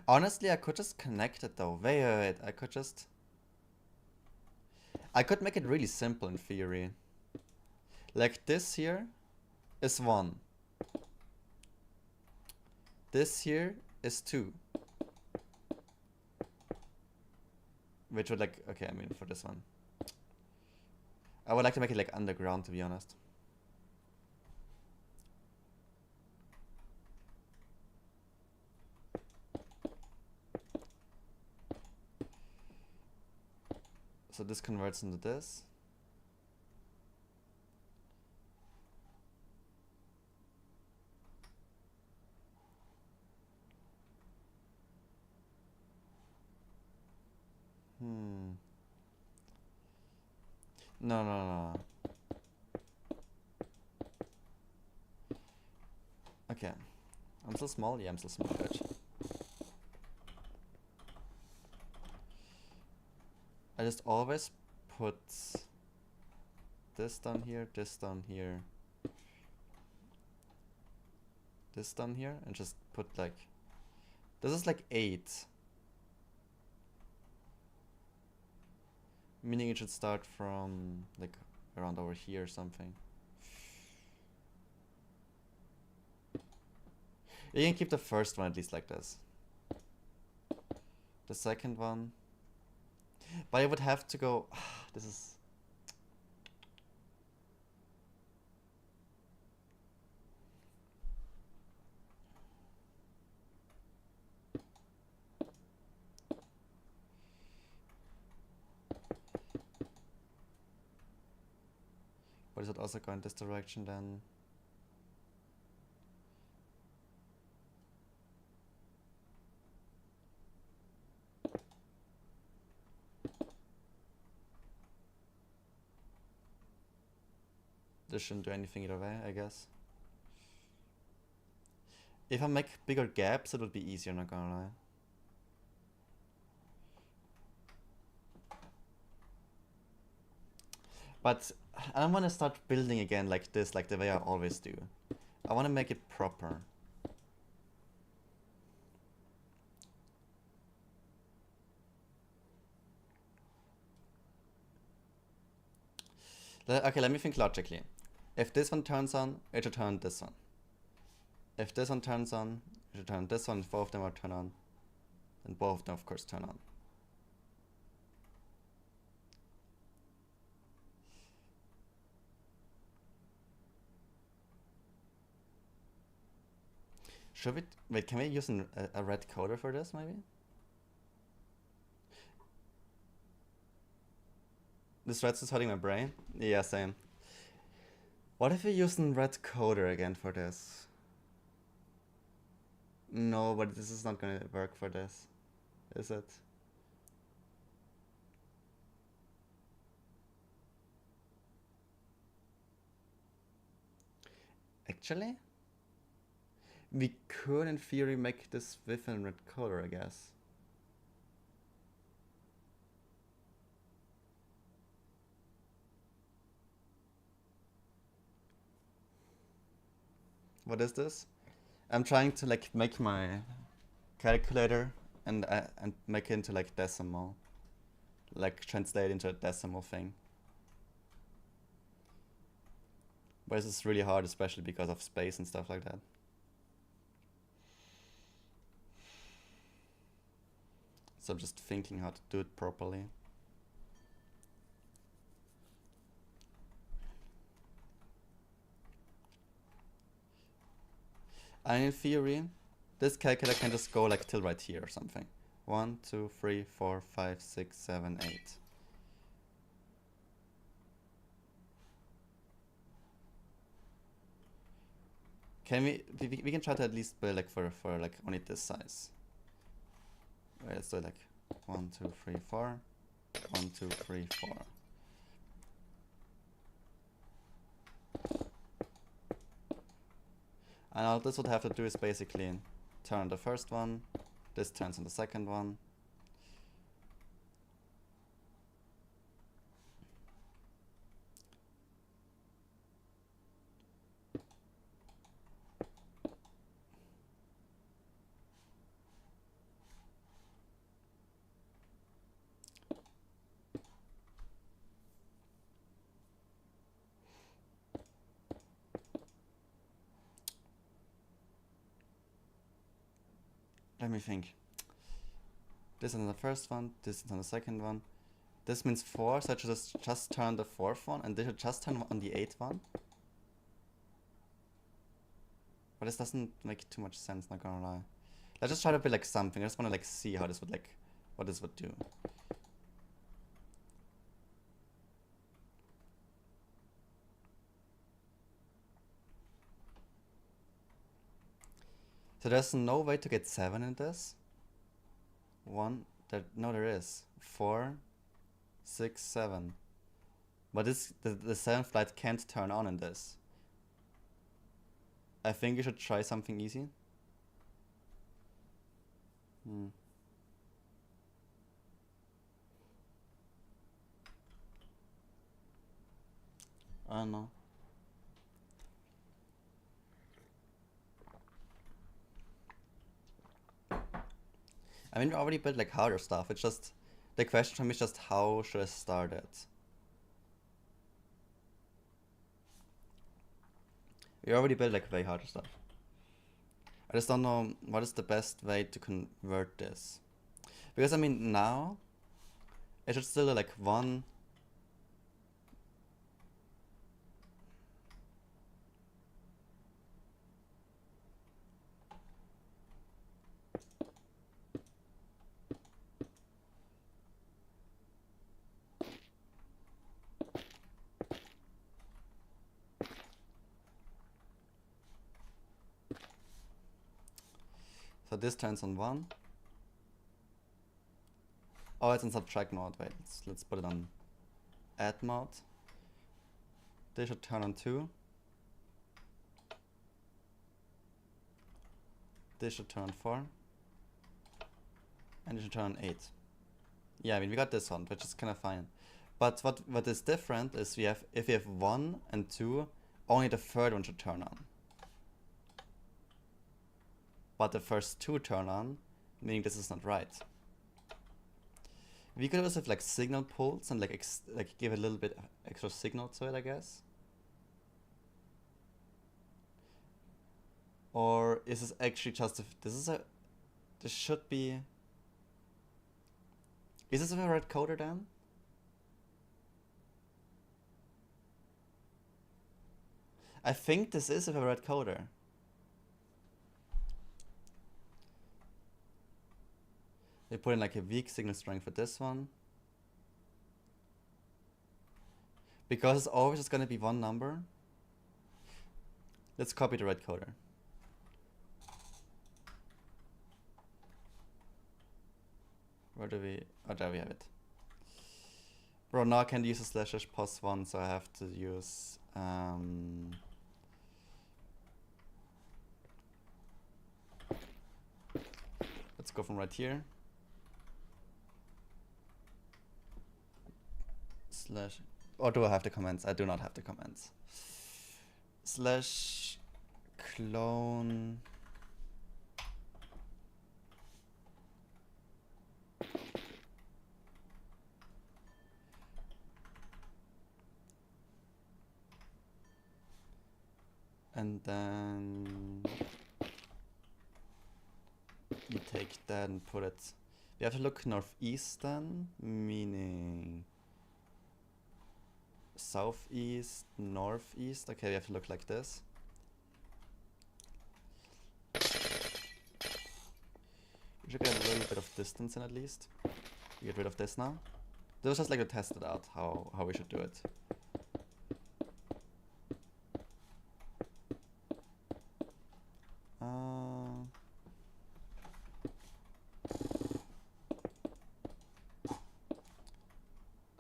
Honestly, I could just connect it though. Wait, I could make it really simple in theory. Like this here is 1. This here is 2. Which would like, okay, I mean for this one. I would like to make it like underground, to be honest. So this converts into this. Hmm. No, no, no. Okay. I'm still small? Yeah, I'm still small. Good. I just always put this down here, this down here, this down here, and just put like... This is like 8. Meaning it should start from like around over here or something. You can keep the first one at least like this. The second one... But I would have to go... This is... But is it also going this direction then? This shouldn't do anything either way, I guess. If I make bigger gaps, it would be easier, not gonna lie. But I don't want to start building again like this, like the way I always do. I want to make it proper. Okay, let me think logically. If this one turns on, it should turn this one. If this one turns on, it should turn this one. If both of them are turned on, then both of them, of course, turn on. Should we... Wait, can we use a red coder for this, maybe? This red is hurting my brain? Yeah, same. What if we use a red coder again for this? No, but this is not gonna work for this, is it? Actually? We could, in theory, make this with a red coder, I guess. What is this? I'm trying to like make my calculator and make it into like decimal, like translate into a decimal thing. But this is really hard, especially because of space and stuff like that. So I'm just thinking how to do it properly. And in theory, this calculator can just go like till right here or something. 1, 2, 3, 4, 5, 6, 7, 8. Can we can try to at least build like for like only this size. Wait, let's do like 1, 2, 3, 4. 1, 2, 3, 4. And all this would have to do is basically turn the first one, this turns on the second one. Let me think. This is on the first one, this is on the second one. This means 4, so I should just turn the 4th one, and this should just turn on the 8th one. But this doesn't make too much sense, not gonna lie. Let's just try to build like something. I just wanna like see how this would like, what this would do. So there's no way to get 7 in this. 1, No, there is 4, 6, 7. But the 7th light can't turn on in this. I think you should try something easy. I don't know. I mean, we already built like harder stuff. It's just the question for me is just how should I start it? We already built like way harder stuff. I just don't know what is the best way to convert this. Because I mean now it should still like 1. So this turns on 1. Oh, it's in subtract mode. Wait, let's put it on add mode. This should turn on 2. This should turn on 4. And it should turn on 8. Yeah, I mean we got this one, which is kind of fine. But what is different is if we have 1 and 2, only the third one should turn on. But the first 2 turn on, meaning this is not right. We could also have like signal pulse and like give a little bit extra signal to it, I guess. Or is this actually just this should be. Is this a red coder then? I think this is a red coder. We put in like a weak signal strength for this one. Because it's always just gonna be one number. Let's copy the red coder. Where do we... Oh, there we have it. Bro, now I can't use a slash pos 1, so I have to use... Let's go from right here. Slash... Or do I have the comments? I do not have the comments. Slash clone... And then you take that and put it. We have to look northeastern, meaning southeast, northeast. Okay, we have to look like this. We should get a little bit of distance in at least. We get rid of this now. This was just like to test it out, how we should do it.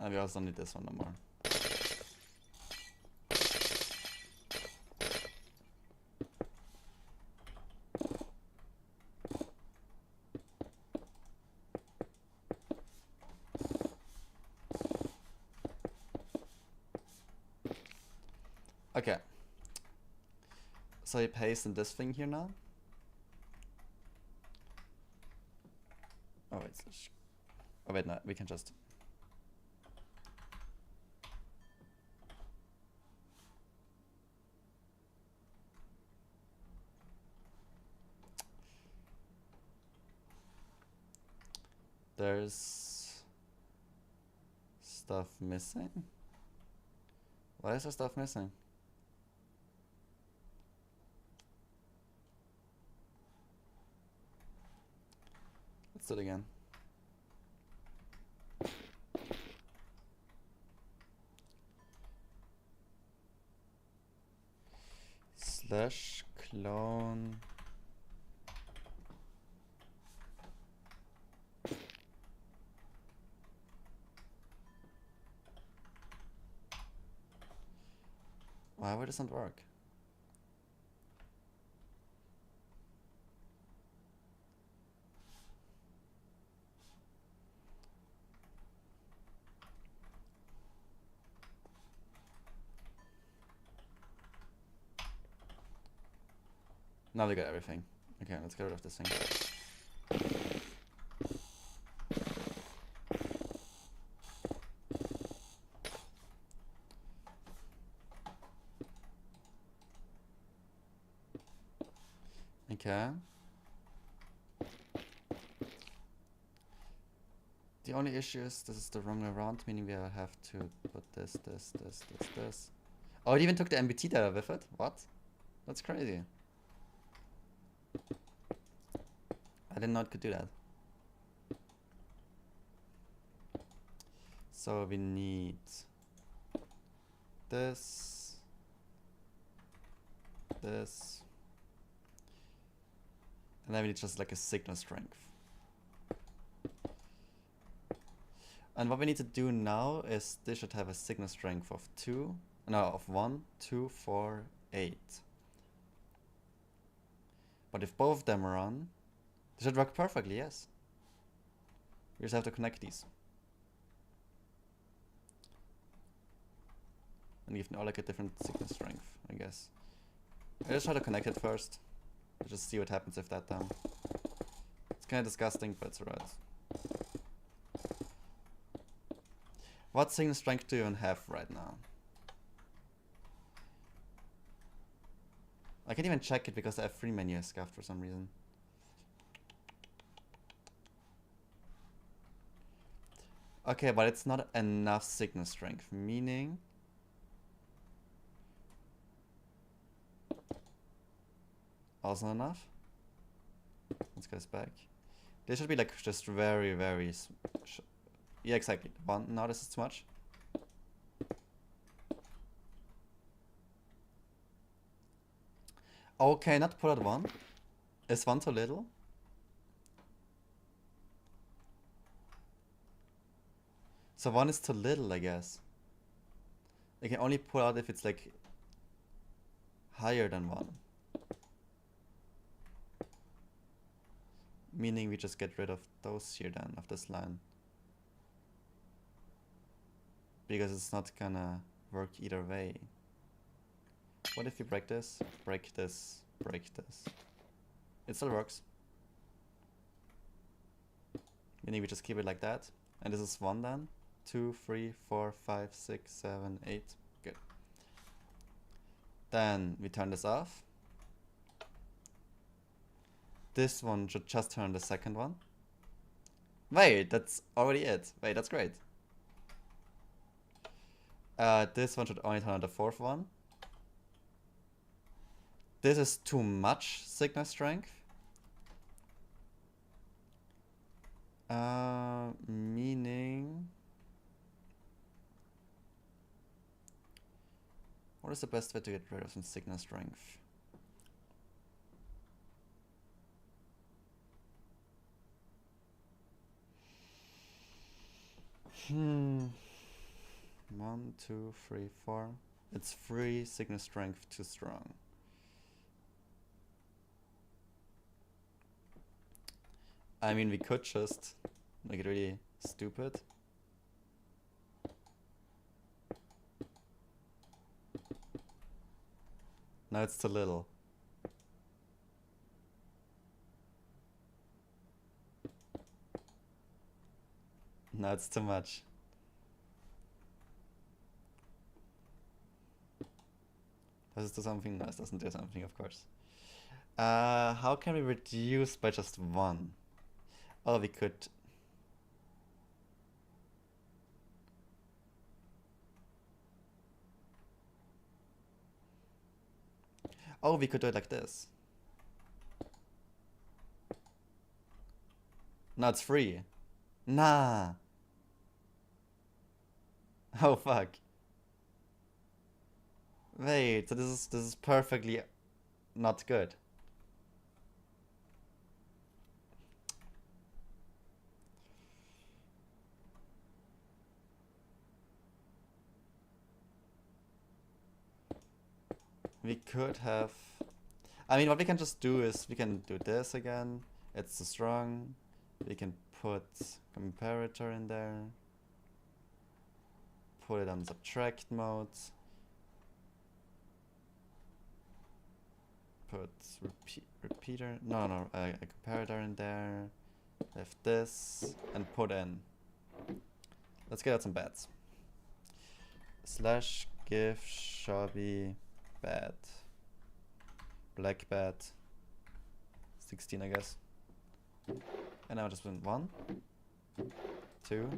And we also don't need this one no more. Okay. So you paste in this thing here now. Oh wait, no, we can just... There's stuff missing? Why is there stuff missing? Let's do it again. Slash clone. Why would this not work? Now we got everything. Okay, let's get rid of this thing. Okay. The only issue is this is the wrong way around, meaning we have to put this. Oh, it even took the MBT data with it? What? That's crazy. I didn't know it could do that. So we need this, this, and then we need just like a signal strength. And what we need to do now is this should have a signal strength of 1, 2, 4, 8. But if both of them run, they should work perfectly, yes. We just have to connect these. And give them all like a different signal strength, I guess. I just try to connect it first. Just see what happens if that done. It's kinda disgusting, but it's alright. What signal strength do you even have right now? I can't even check it because I have free menu is scuffed for some reason. Okay, but it's not enough signal strength, meaning... Also not enough? Let's go back. This should be like just very, very... Yeah, exactly. 1, now this is too much. Okay, not put at 1. Is 1 too little? So 1 is too little, I guess. I can only pull out if it's like higher than 1. Meaning we just get rid of those here then, of this line. Because it's not gonna work either way. What if you break this, break this, break this? It still works. Meaning we just keep it like that. And this is 1 then. 2, 3, 4, 5, 6, 7, 8. Good. Then we turn this off. This one should just turn the second one. Wait, that's already it. Wait, that's great. This one should only turn on the fourth one. This is too much signal strength. Meaning... What is the best way to get rid of some signal strength? One, 2, 3, 4. It's 3 signal strength too strong. I mean, we could just make it really stupid. Now it's too little. Now it's too much. Does it do something? No, it doesn't do something, of course. How can we reduce by just 1? Oh, we could... Oh, we could do it like this. No, it's free. Nah. Oh, fuck. Wait, so this is perfectly not good. We could have... I mean, what we can just do is we can do this again. It's too strong. We can put comparator in there. Put it on subtract mode. Put repeater. No, a comparator in there. Have this and put in. Let's get out some bats. Slash give shabby bat. Black bat. 16, I guess. And now just win 1, 2,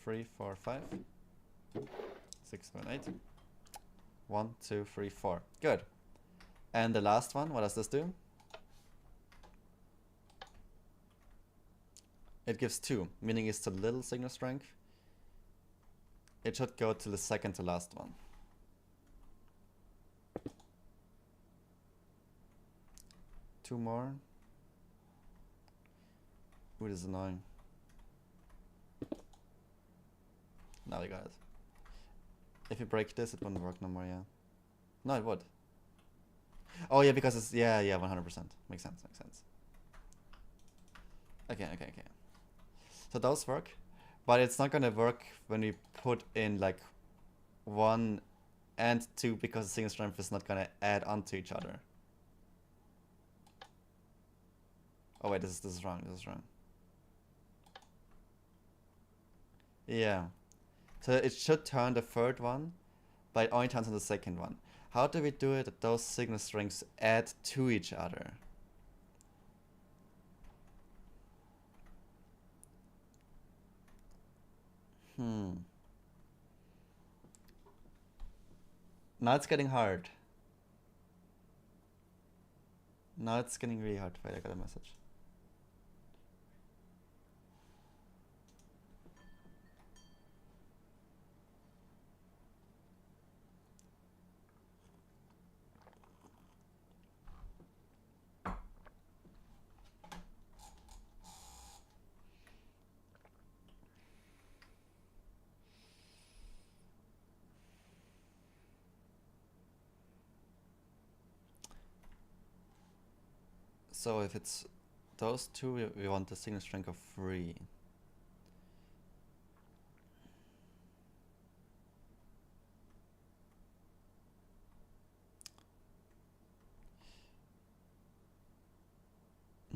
3, 4, 5, 6, 7, 8. 1, 2, 3, 4. Good. And the last one, what does this do? It gives 2, meaning it's a little signal strength. It should go to the second to last one. Two more. Ooh, this is annoying. Now we got it. If you break this, it wouldn't work no more, yeah. No, it would. Oh yeah, because it's, yeah, 100%. Makes sense. Okay. So those work, but it's not gonna work when we put in like 1 and 2 because the signal strength is not gonna add onto each other. Oh wait, this is wrong. Yeah. So it should turn the third one, but it only turns on the second one. How do we do it that those signal strengths add to each other? Now it's getting hard. Now it's getting really hard. Wait, I got a message. So if it's those two, we want the signal strength of 3.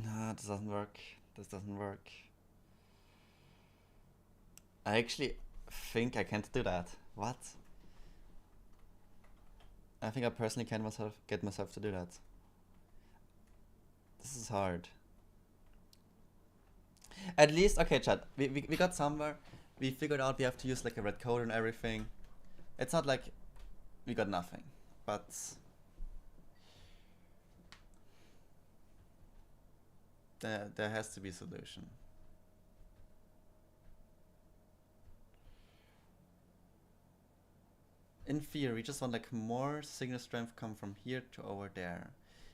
No, this doesn't work. I actually think I can't do that. What? I think I personally can't get myself to do that. This is hard. At least, okay, chat. We got somewhere. We figured out we have to use like a red code and everything. It's not like we got nothing, but there has to be a solution. In theory, we just want like more signal strength come from here to over there.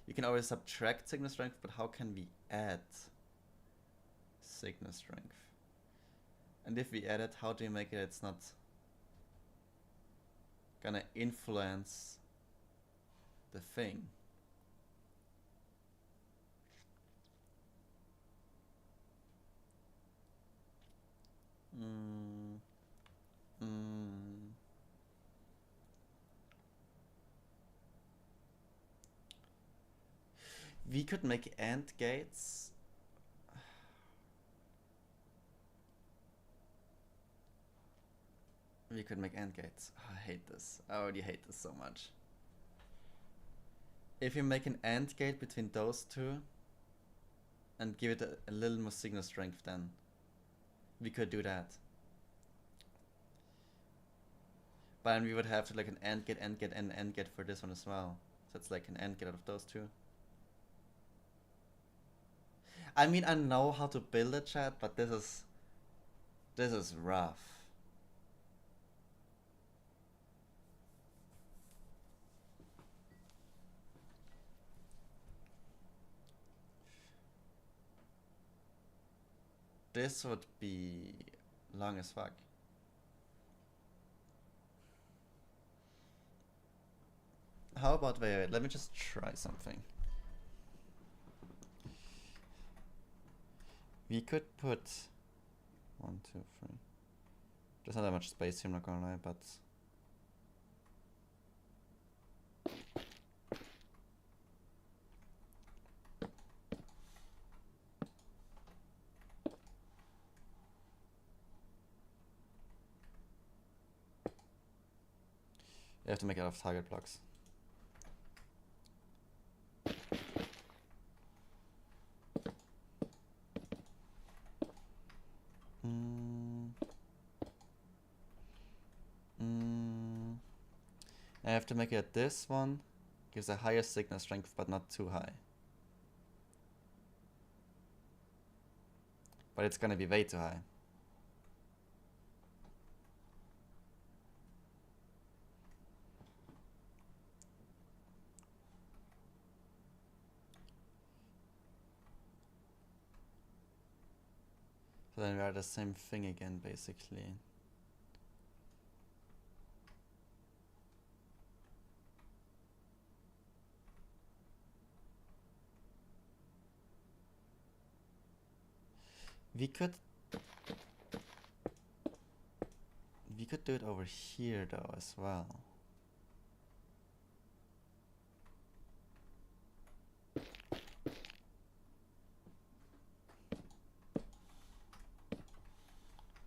You can always subtract signal strength, but how can we add signal strength? And if we add it, how do you make it it's not gonna influence the thing? We could make AND gates. We could make AND gates. Oh, I hate this. I already hate this so much. If you make an AND gate between those two and give it a little more signal strength, then we could do that. But then we would have to like an AND gate, and an AND gate for this one as well. So it's like an AND gate out of those two. I mean, I know how to build a chat, but this is rough. This would be long as fuck. How about, wait, let me just try something. We could put 1, 2, 3. There's not that much space here, I'm not gonna lie, but you have to make it out of target blocks. I have to make it this one. Gives a higher signal strength, but not too high. But it's gonna be way too high. So then we are the same thing again, basically. We could do it over here though as well.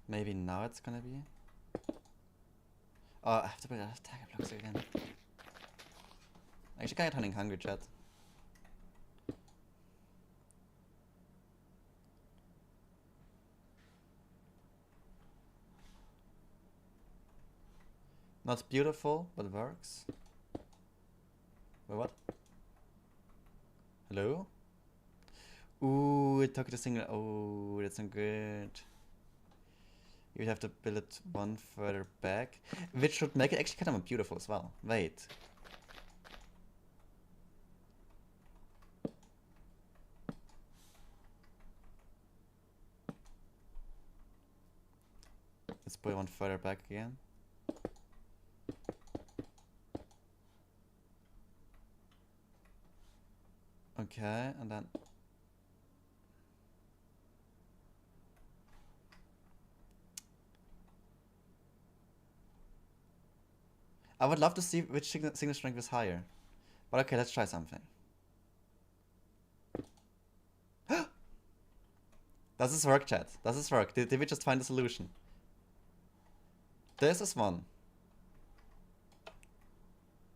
Maybe now it's gonna be. Oh, I have to put it out of target blocks again. Actually, kind of turning hungry, chat. Not beautiful, but works. Wait, what? Hello? Ooh, it took the single. Oh, that's not good. You would have to build it one further back, which should make it actually kind of beautiful as well. Wait. Let's put it one further back again. Okay, and then I would love to see which signal strength is higher. But okay, let's try something. Does this work, chat? Does this work? Did we just find a solution? This is 1.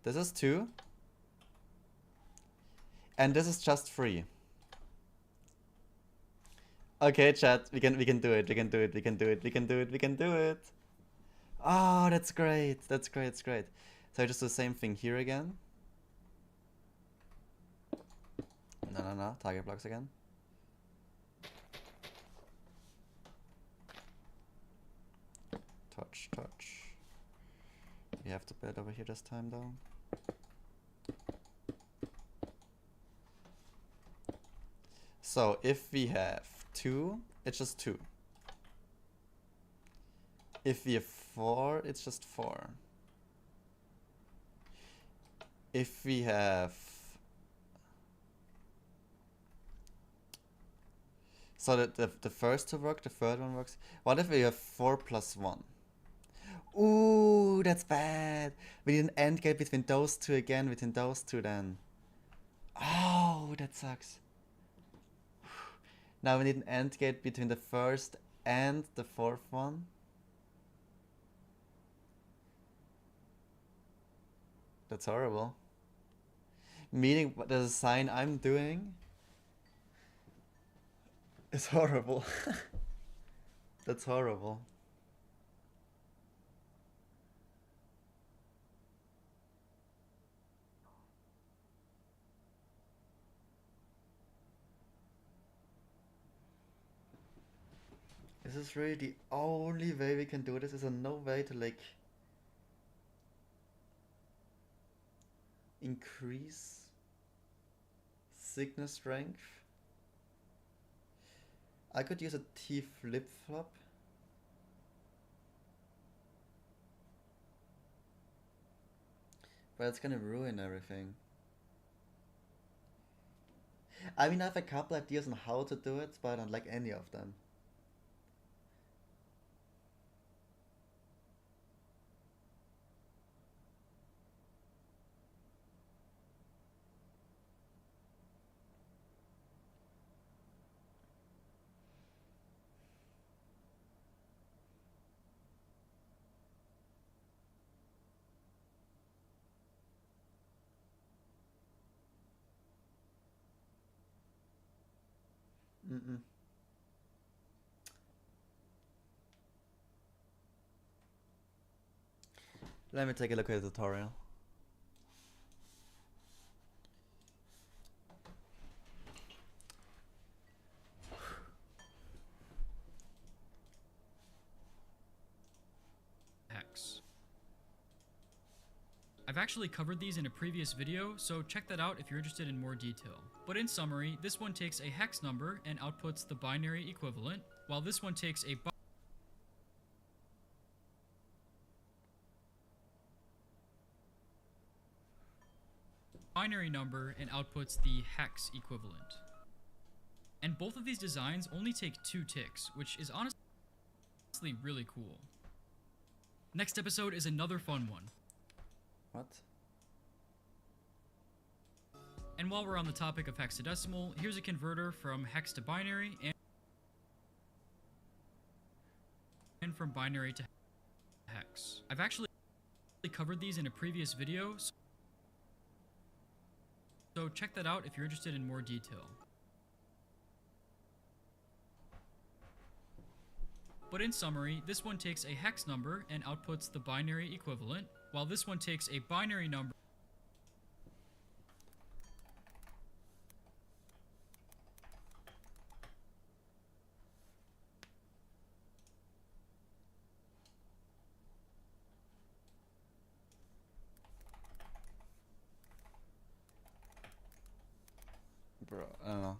This is 2. And this is just 3. Okay, chat, we can do it. We can do it. We can do it. We can do it. We can do it. Oh, that's great. That's great. That's great. So I just do the same thing here again. No. Target blocks again. Touch. We have to build over here this time, though. So if we have 2, it's just 2. If we have 4, it's just 4. If we have... So that the first 2 work, the third one works. What if we have 4 plus 1? Ooh, that's bad. We need an AND gate between those 2 again, between those 2 then. Oh, that sucks. Now we need an AND gate between the first and the 4th one. That's horrible. Meaning the design I'm doing is horrible. That's horrible. This is really the only way we can do this. There's no way to like increase signal strength. I could use a T flip-flop. But it's gonna ruin everything. I mean, I have a couple ideas on how to do it, but I don't like any of them. Mm-mm. Let me take a look at the tutorial. Hex. I've actually covered these in a previous video, so check that out if you're interested in more detail. But in summary, this one takes a hex number and outputs the binary equivalent, while this one takes a binary number and outputs the hex equivalent. And both of these designs only take 2 ticks, which is honestly really cool. Next episode is another fun one. What? And while we're on the topic of hexadecimal, here's a converter from hex to binary and from binary to hex. I've actually covered these in a previous video, so check that out if you're interested in more detail. But in summary, this one takes a hex number and outputs the binary equivalent, while this one takes a binary number Bro, I don't know.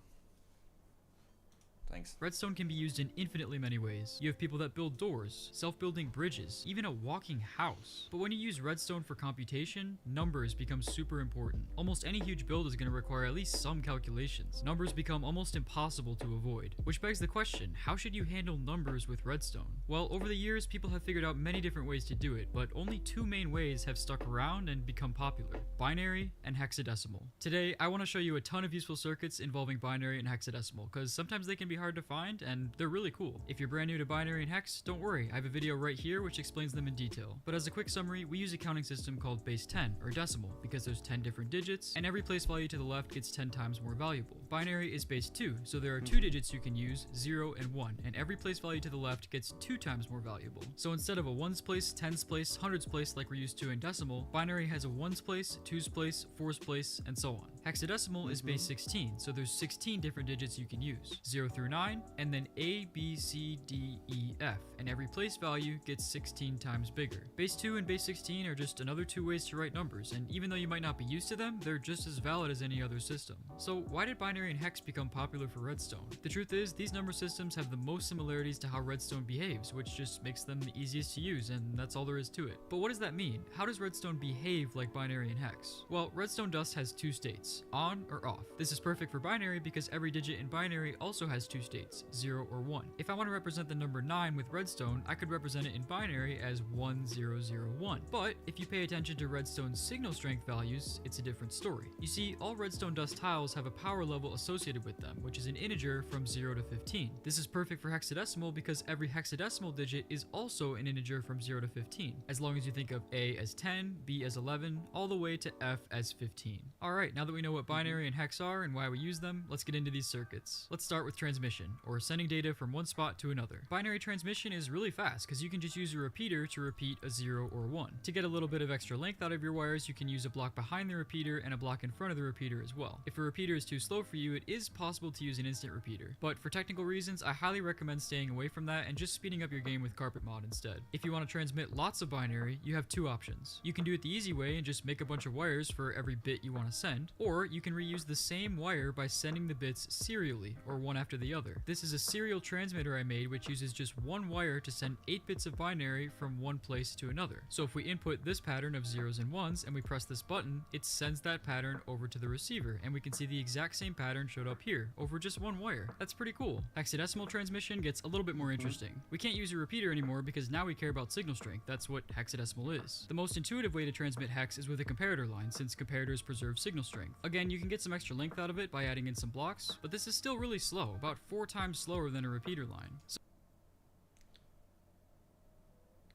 Thanks. Redstone can be used in infinitely many ways. You have people that build doors, self-building bridges, even a walking house. But when you use redstone for computation, numbers become super important. Almost any huge build is going to require at least some calculations. Numbers become almost impossible to avoid. Which begs the question, how should you handle numbers with redstone? Well, over the years, people have figured out many different ways to do it, but only 2 main ways have stuck around and become popular: binary and hexadecimal. Today, I want to show you a ton of useful circuits involving binary and hexadecimal, because sometimes they can be hard to find, and they're really cool. If you're brand new to binary and hex, don't worry, I have a video right here which explains them in detail. But as a quick summary, we use a counting system called base 10, or decimal, because there's 10 different digits, and every place value to the left gets 10 times more valuable. Binary is base 2, so there are 2 digits you can use, 0 and 1, and every place value to the left gets 2 times more valuable. So instead of a ones place, tens place, hundreds place like we're used to in decimal, binary has a ones place, twos place, fours place, and so on. Hexadecimal is base 16, so there's 16 different digits you can use, 0 through 9, and then A, B, C, D, E, F, and every place value gets 16 times bigger. Base 2 and base 16 are just another 2 ways to write numbers, and even though you might not be used to them, they're just as valid as any other system. So why did binary and hex become popular for redstone? The truth is, these number systems have the most similarities to how redstone behaves, which just makes them the easiest to use, and that's all there is to it. But what does that mean? How does redstone behave like binary and hex? Well, redstone dust has 2 states, on or off. This is perfect for binary because every digit in binary also has 2 states, 0 or 1. If I want to represent the number 9 with redstone, I could represent it in binary as 1001. But if you pay attention to redstone's signal strength values, it's a different story. You see, all redstone dust tiles have a power level associated with them, which is an integer from 0 to 15. This is perfect for hexadecimal because every hexadecimal digit is also an integer from 0 to 15, as long as you think of A as 10, B as 11, all the way to F as 15. Alright, now that we know what binary and hex are and why we use them, let's get into these circuits. Let's start with transmission, or sending data from one spot to another. Binary transmission is really fast because you can just use a repeater to repeat a 0 or 1. To get a little bit of extra length out of your wires, you can use a block behind the repeater and a block in front of the repeater as well. If a repeater is too slow for you, it is possible to use an instant repeater, but for technical reasons, I highly recommend staying away from that and just speeding up your game with carpet mod instead. If you want to transmit lots of binary, you have 2 options. You can do it the easy way and just make a bunch of wires for every bit you want to send, or you can reuse the same wire by sending the bits serially, or one after the other. another. This is a serial transmitter I made which uses just one wire to send 8 bits of binary from one place to another. So if we input this pattern of 0s and 1s and we press this button, it sends that pattern over to the receiver, and we can see the exact same pattern showed up here over just one wire. That's pretty cool. Hexadecimal transmission gets a little bit more interesting. We can't use a repeater anymore because now we care about signal strength. That's what hexadecimal is. The most intuitive way to transmit hex is with a comparator line, since comparators preserve signal strength. Again, you can get some extra length out of it by adding in some blocks, but this is still really slow, about 4 times slower than a repeater line. So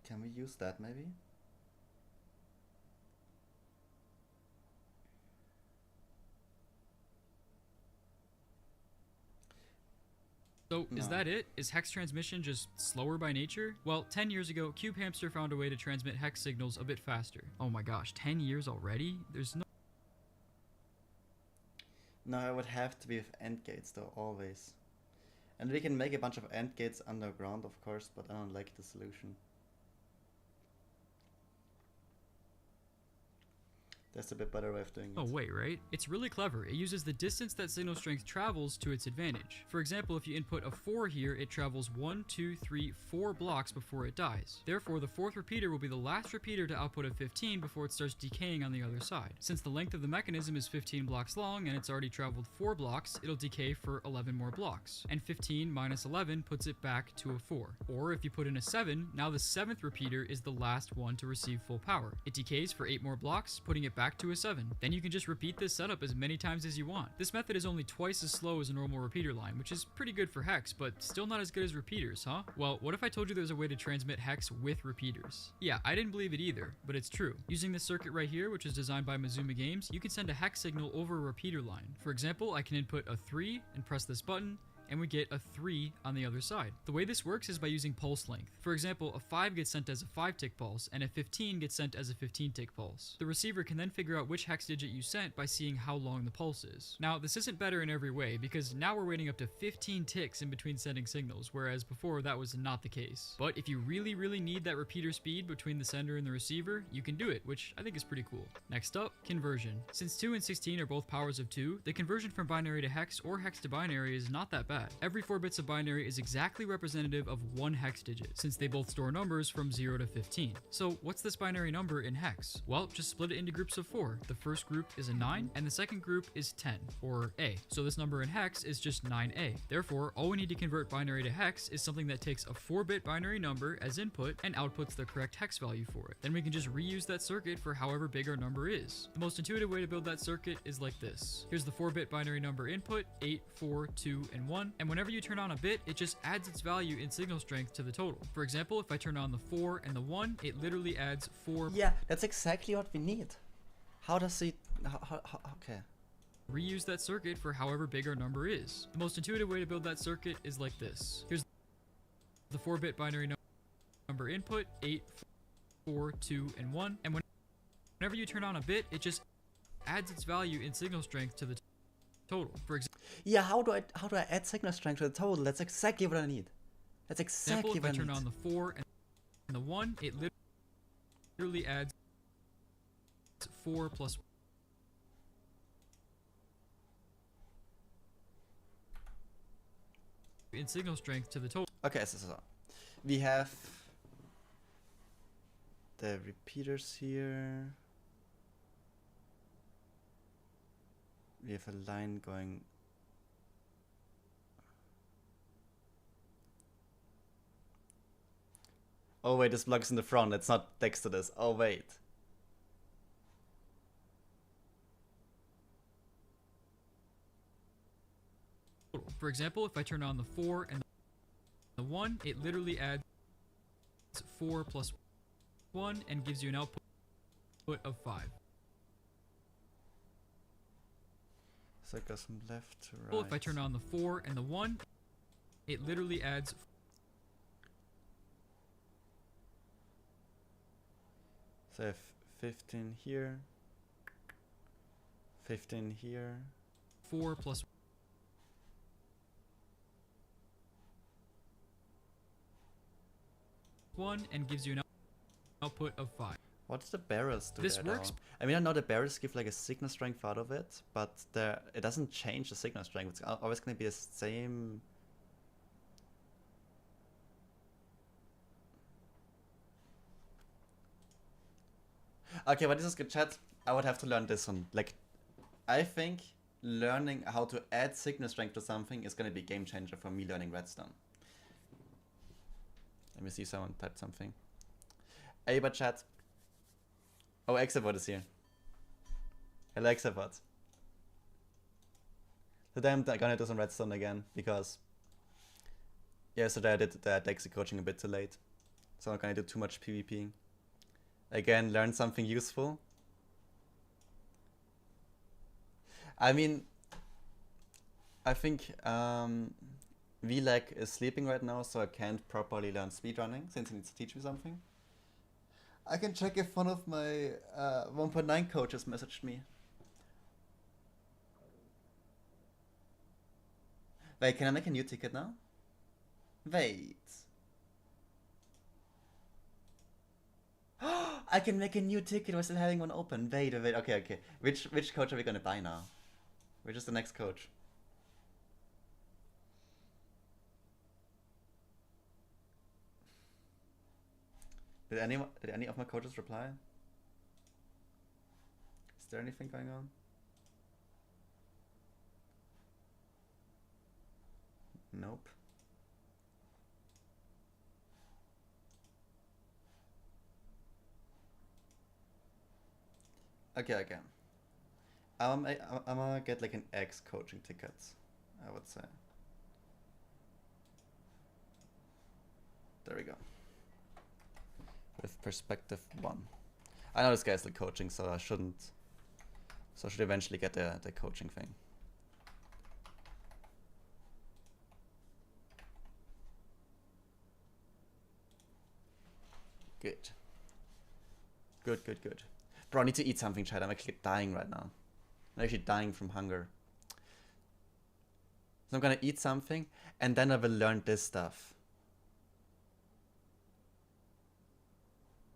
can we use that maybe? So, is No. that it? Is hex transmission just slower by nature? Well, 10 years ago, Cube Hamster found a way to transmit hex signals a bit faster. Oh my gosh, 10 years already? There's no... No, it would have to be with AND gates though, always. And we can make a bunch of AND gates underground, of course, but I don't like the solution. That's a bit better way of doing it. Oh wait, right? It's really clever. It uses the distance that signal strength travels to its advantage. For example, if you input a 4 here, it travels 1, 2, 3, 4 blocks before it dies. Therefore, the 4th repeater will be the last repeater to output a 15 before it starts decaying on the other side. Since the length of the mechanism is 15 blocks long and it's already traveled 4 blocks, it'll decay for 11 more blocks. And 15 minus 11 puts it back to a 4. Or if you put in a 7, now the 7th repeater is the last one to receive full power. It decays for 8 more blocks, putting it back to a 7. Then you can just repeat this setup as many times as you want. This method is only twice as slow as a normal repeater line, which is pretty good for hex, but still not as good as repeaters, huh? Well, what if I told you there's a way to transmit hex with repeaters? Yeah, I didn't believe it either, but it's true. Using this circuit right here, which is designed by Mazuma Games, you can send a hex signal over a repeater line. For example, I can input a 3 and press this button, and we get a 3 on the other side. The way this works is by using pulse length. For example, a 5 gets sent as a 5-tick pulse, and a 15 gets sent as a 15-tick pulse. The receiver can then figure out which hex digit you sent by seeing how long the pulse is. Now, this isn't better in every way, because now we're waiting up to 15 ticks in between sending signals, whereas before that was not the case. But if you really need that repeater speed between the sender and the receiver, you can do it, which I think is pretty cool. Next up, conversion. Since 2 and 16 are both powers of 2, the conversion from binary to hex or hex to binary is not that bad. Every 4 bits of binary is exactly representative of 1 hex digit, since they both store numbers from 0 to 15. So what's this binary number in hex? Well, just split it into groups of 4. The first group is a 9, and the second group is 10, or A. So this number in hex is just 9A. Therefore, all we need to convert binary to hex is something that takes a 4-bit binary number as input and outputs the correct hex value for it. Then we can just reuse that circuit for however big our number is. The most intuitive way to build that circuit is like this. Here's the 4-bit binary number input, 8, 4, 2, and 1, and whenever you turn on a bit, it just adds its value in signal strength to the total. For example, if I turn on the 4 and the 1, it literally adds 4. Yeah, that's exactly what we need. How does it... okay. Reuse that circuit for however big our number is. The most intuitive way to build that circuit is like this. Here's the 4-bit binary number input, 8, 4, 2, and 1, and whenever you turn on a bit, it just adds its value in signal strength to the total. For example, yeah, how do I add signal strength to the total? That's exactly what I need. That's exactly if what I I turn need. on the 4 and the 1, it literally adds 4 plus in signal strength to the total. Okay, so we have the repeaters here. We have a line going. Oh wait, this block is in the front. It's not next to this. Oh wait. For example, if I turn on the 4 and the 1, it literally adds 4 plus 1 and gives you an output of 5. So it goes from left to right. Well, if I turn on the 4 and the 1, it literally adds. So I have 15 here, 15 here. 4 plus 1 and gives you an output of 5. What does the barrels do? This there, works. though? I mean, I know the barrels give like a signal strength out of it, but it doesn't change the signal strength. It's always going to be the same Okay, but this is good, chat. I would have to learn this one. Like, I think learning how to add signal strength to something is gonna be a game changer for me learning Redstone. Let me see someone type something. Hey, but chat. Oh, Exabot is here. Hello, Exabot. Today I'm gonna do some Redstone again because yesterday I did the Dexy coaching a bit too late. So I'm not gonna do too much PvPing. Again, learn something useful. I mean, I think VLAG is sleeping right now, so I can't properly learn speedrunning since he needs to teach me something. I can check if one of my 1.9 coaches messaged me. Wait, can I make a new ticket now? Wait. I can make a new ticket while still having one open. Wait. Okay. Which coach are we gonna buy now? Which is the next coach? Did any of my coaches reply? Is there anything going on? Nope. Okay. I'm gonna get like an X coaching ticket, I would say. There we go. With perspective 1. I know this guy's like coaching, so I shouldn't. So I should eventually get the coaching thing. Good. Bro, I need to eat something, Chad. I'm actually dying right now. I'm actually dying from hunger. So I'm gonna eat something, and then I will learn this stuff.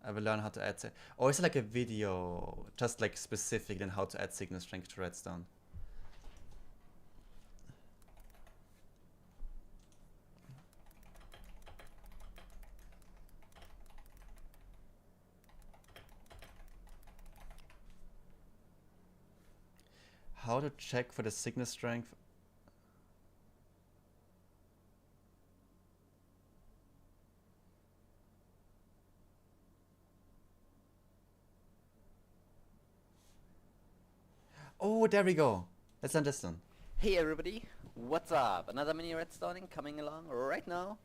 I will learn how to add... Or is it like a video, just like specific on how to add signal strength to Redstone? How to check for the signal strength? Oh, there we go. Let's learn this one. Hey everybody, what's up? Another mini redstoning coming along right now,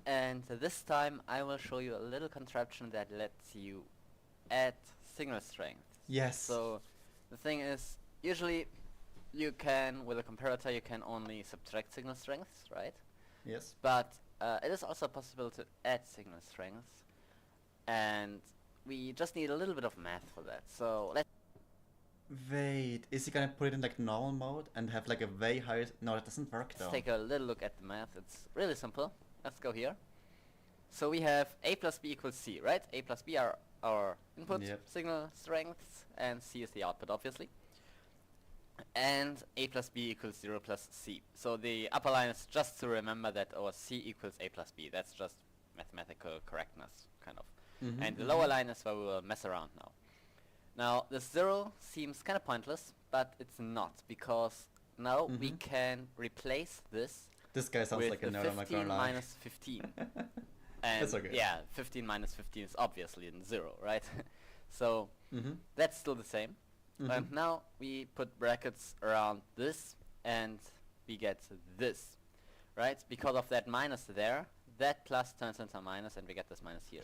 and this time I will show you a little contraption that lets you add signal strength. Yes. So the thing is, usually you can, with a comparator, you can only subtract signal strengths, right? Yes. But it is also possible to add signal strengths, and we just need a little bit of math for that. So let's Wait, is he gonna put it in like normal mode and have like a way higher... No, that doesn't work though. take a little look at the math. It's really simple. Let's go here. So we have A plus B equals C, right? A plus B are our input signal strengths, and C is the output, obviously. And A plus B equals 0 plus C. So the upper line is just to remember that our C equals A plus B. That's just mathematical correctness, kind of. And the lower line is where we will mess around now. Now, this 0 seems kind of pointless, but it's not, because now we can replace this. This guy sounds with like a nerd, I'm not 15 gonna lie. minus 15. And That's okay. yeah, 15 minus 15 is obviously in 0, right? So that's still the same. And now we put brackets around this, and we get this, right? Because of that minus there, that plus turns into a minus, and we get this minus here.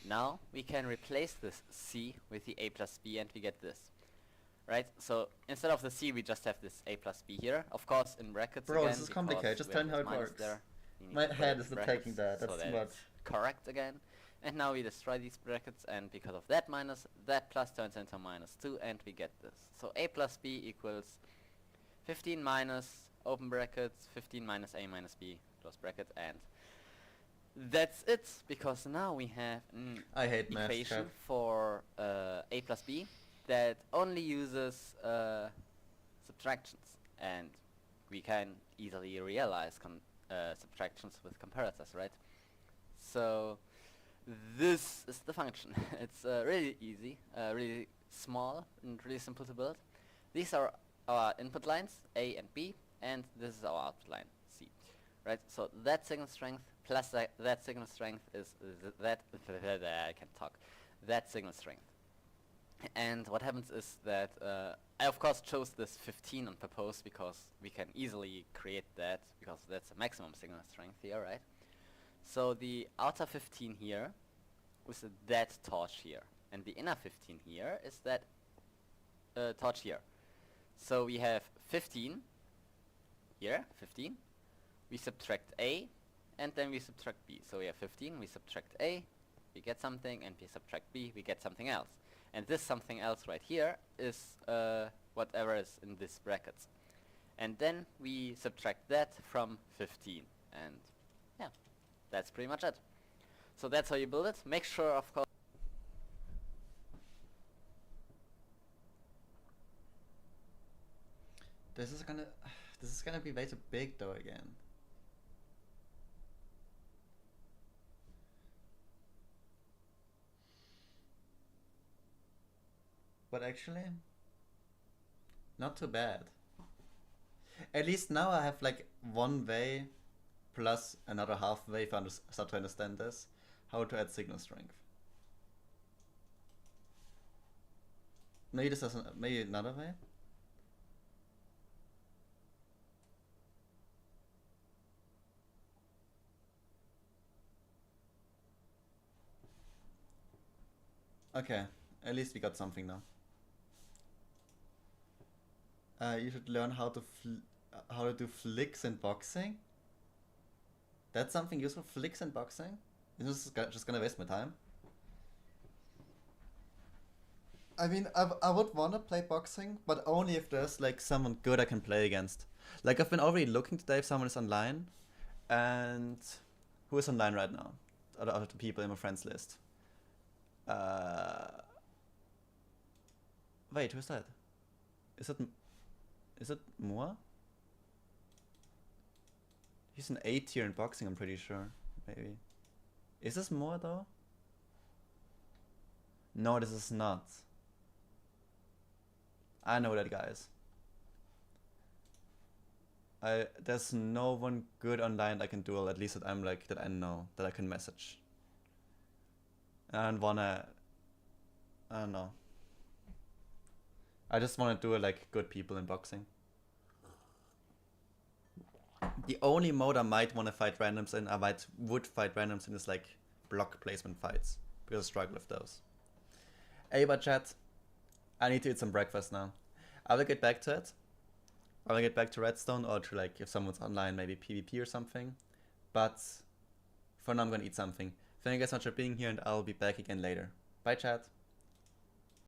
Now we can replace this C with the A plus B, and we get this, right? So instead of the C, we just have this A plus B here. Of course, in brackets. Bro, again, this is complicated. Just tell me how it works. My head is not taking that. That's too much. Correct again. And now we destroy these brackets, and because of that minus, that plus turns into minus 2, and we get this. So A plus B equals 15 minus, open brackets, 15 minus A minus B, close bracket, and that's it, because now we have an equation for A plus B that only uses subtractions, and we can easily realize subtractions with comparators, right? So this is the function. It's really easy, really small and really simple to build. These are our input lines, A and B, and this is our output line, C. Right? So that signal strength plus that signal strength is that I can't talk. That signal strength. And what happens is that I of course chose this 15 on purpose because we can easily create that because that's a maximum signal strength here, right? So the outer 15 here is that torch here, and the inner 15 here is that torch here. So we have 15 here, 15. We subtract A, and then we subtract B. So we have 15, we subtract A, we get something, and we subtract B, we get something else. And this something else right here is whatever is in this brackets. And then we subtract that from 15, and yeah, that's pretty much it. So that's how you build it. Make sure, of course, This is gonna be way too big though again. But actually, not too bad. At least now I have like one way plus another half way if I start to understand this, how to add signal strength. Maybe this doesn't, maybe another way? Okay, at least we got something now. You should learn how to do flicks in boxing. That's something useful. Flicks in boxing. This is just gonna waste my time. I mean, I would wanna play boxing, but only if there's like someone good I can play against. Like I've been already looking today if someone is online, and who is online right now? Out of the people in my friends list. Wait, who's that? Is it Moa? He's an 8 tier in boxing, I'm pretty sure. Maybe. Is this Moa though? No, this is not. I know that, guys. There's no one good online I can duel, at least that I'm like, that I know, that I can message. I don't know. I just want to do like good people in boxing. The only mode I might want to fight randoms in, would fight randoms in is like block placement fights, because I struggle with those. Hey, but chat, I need to eat some breakfast now. I will get back to it. I will get back to Redstone, or to like, if someone's online, maybe PvP or something. But for now I'm gonna eat something. Thank you guys so much for being here, and I'll be back again later. Bye, chat.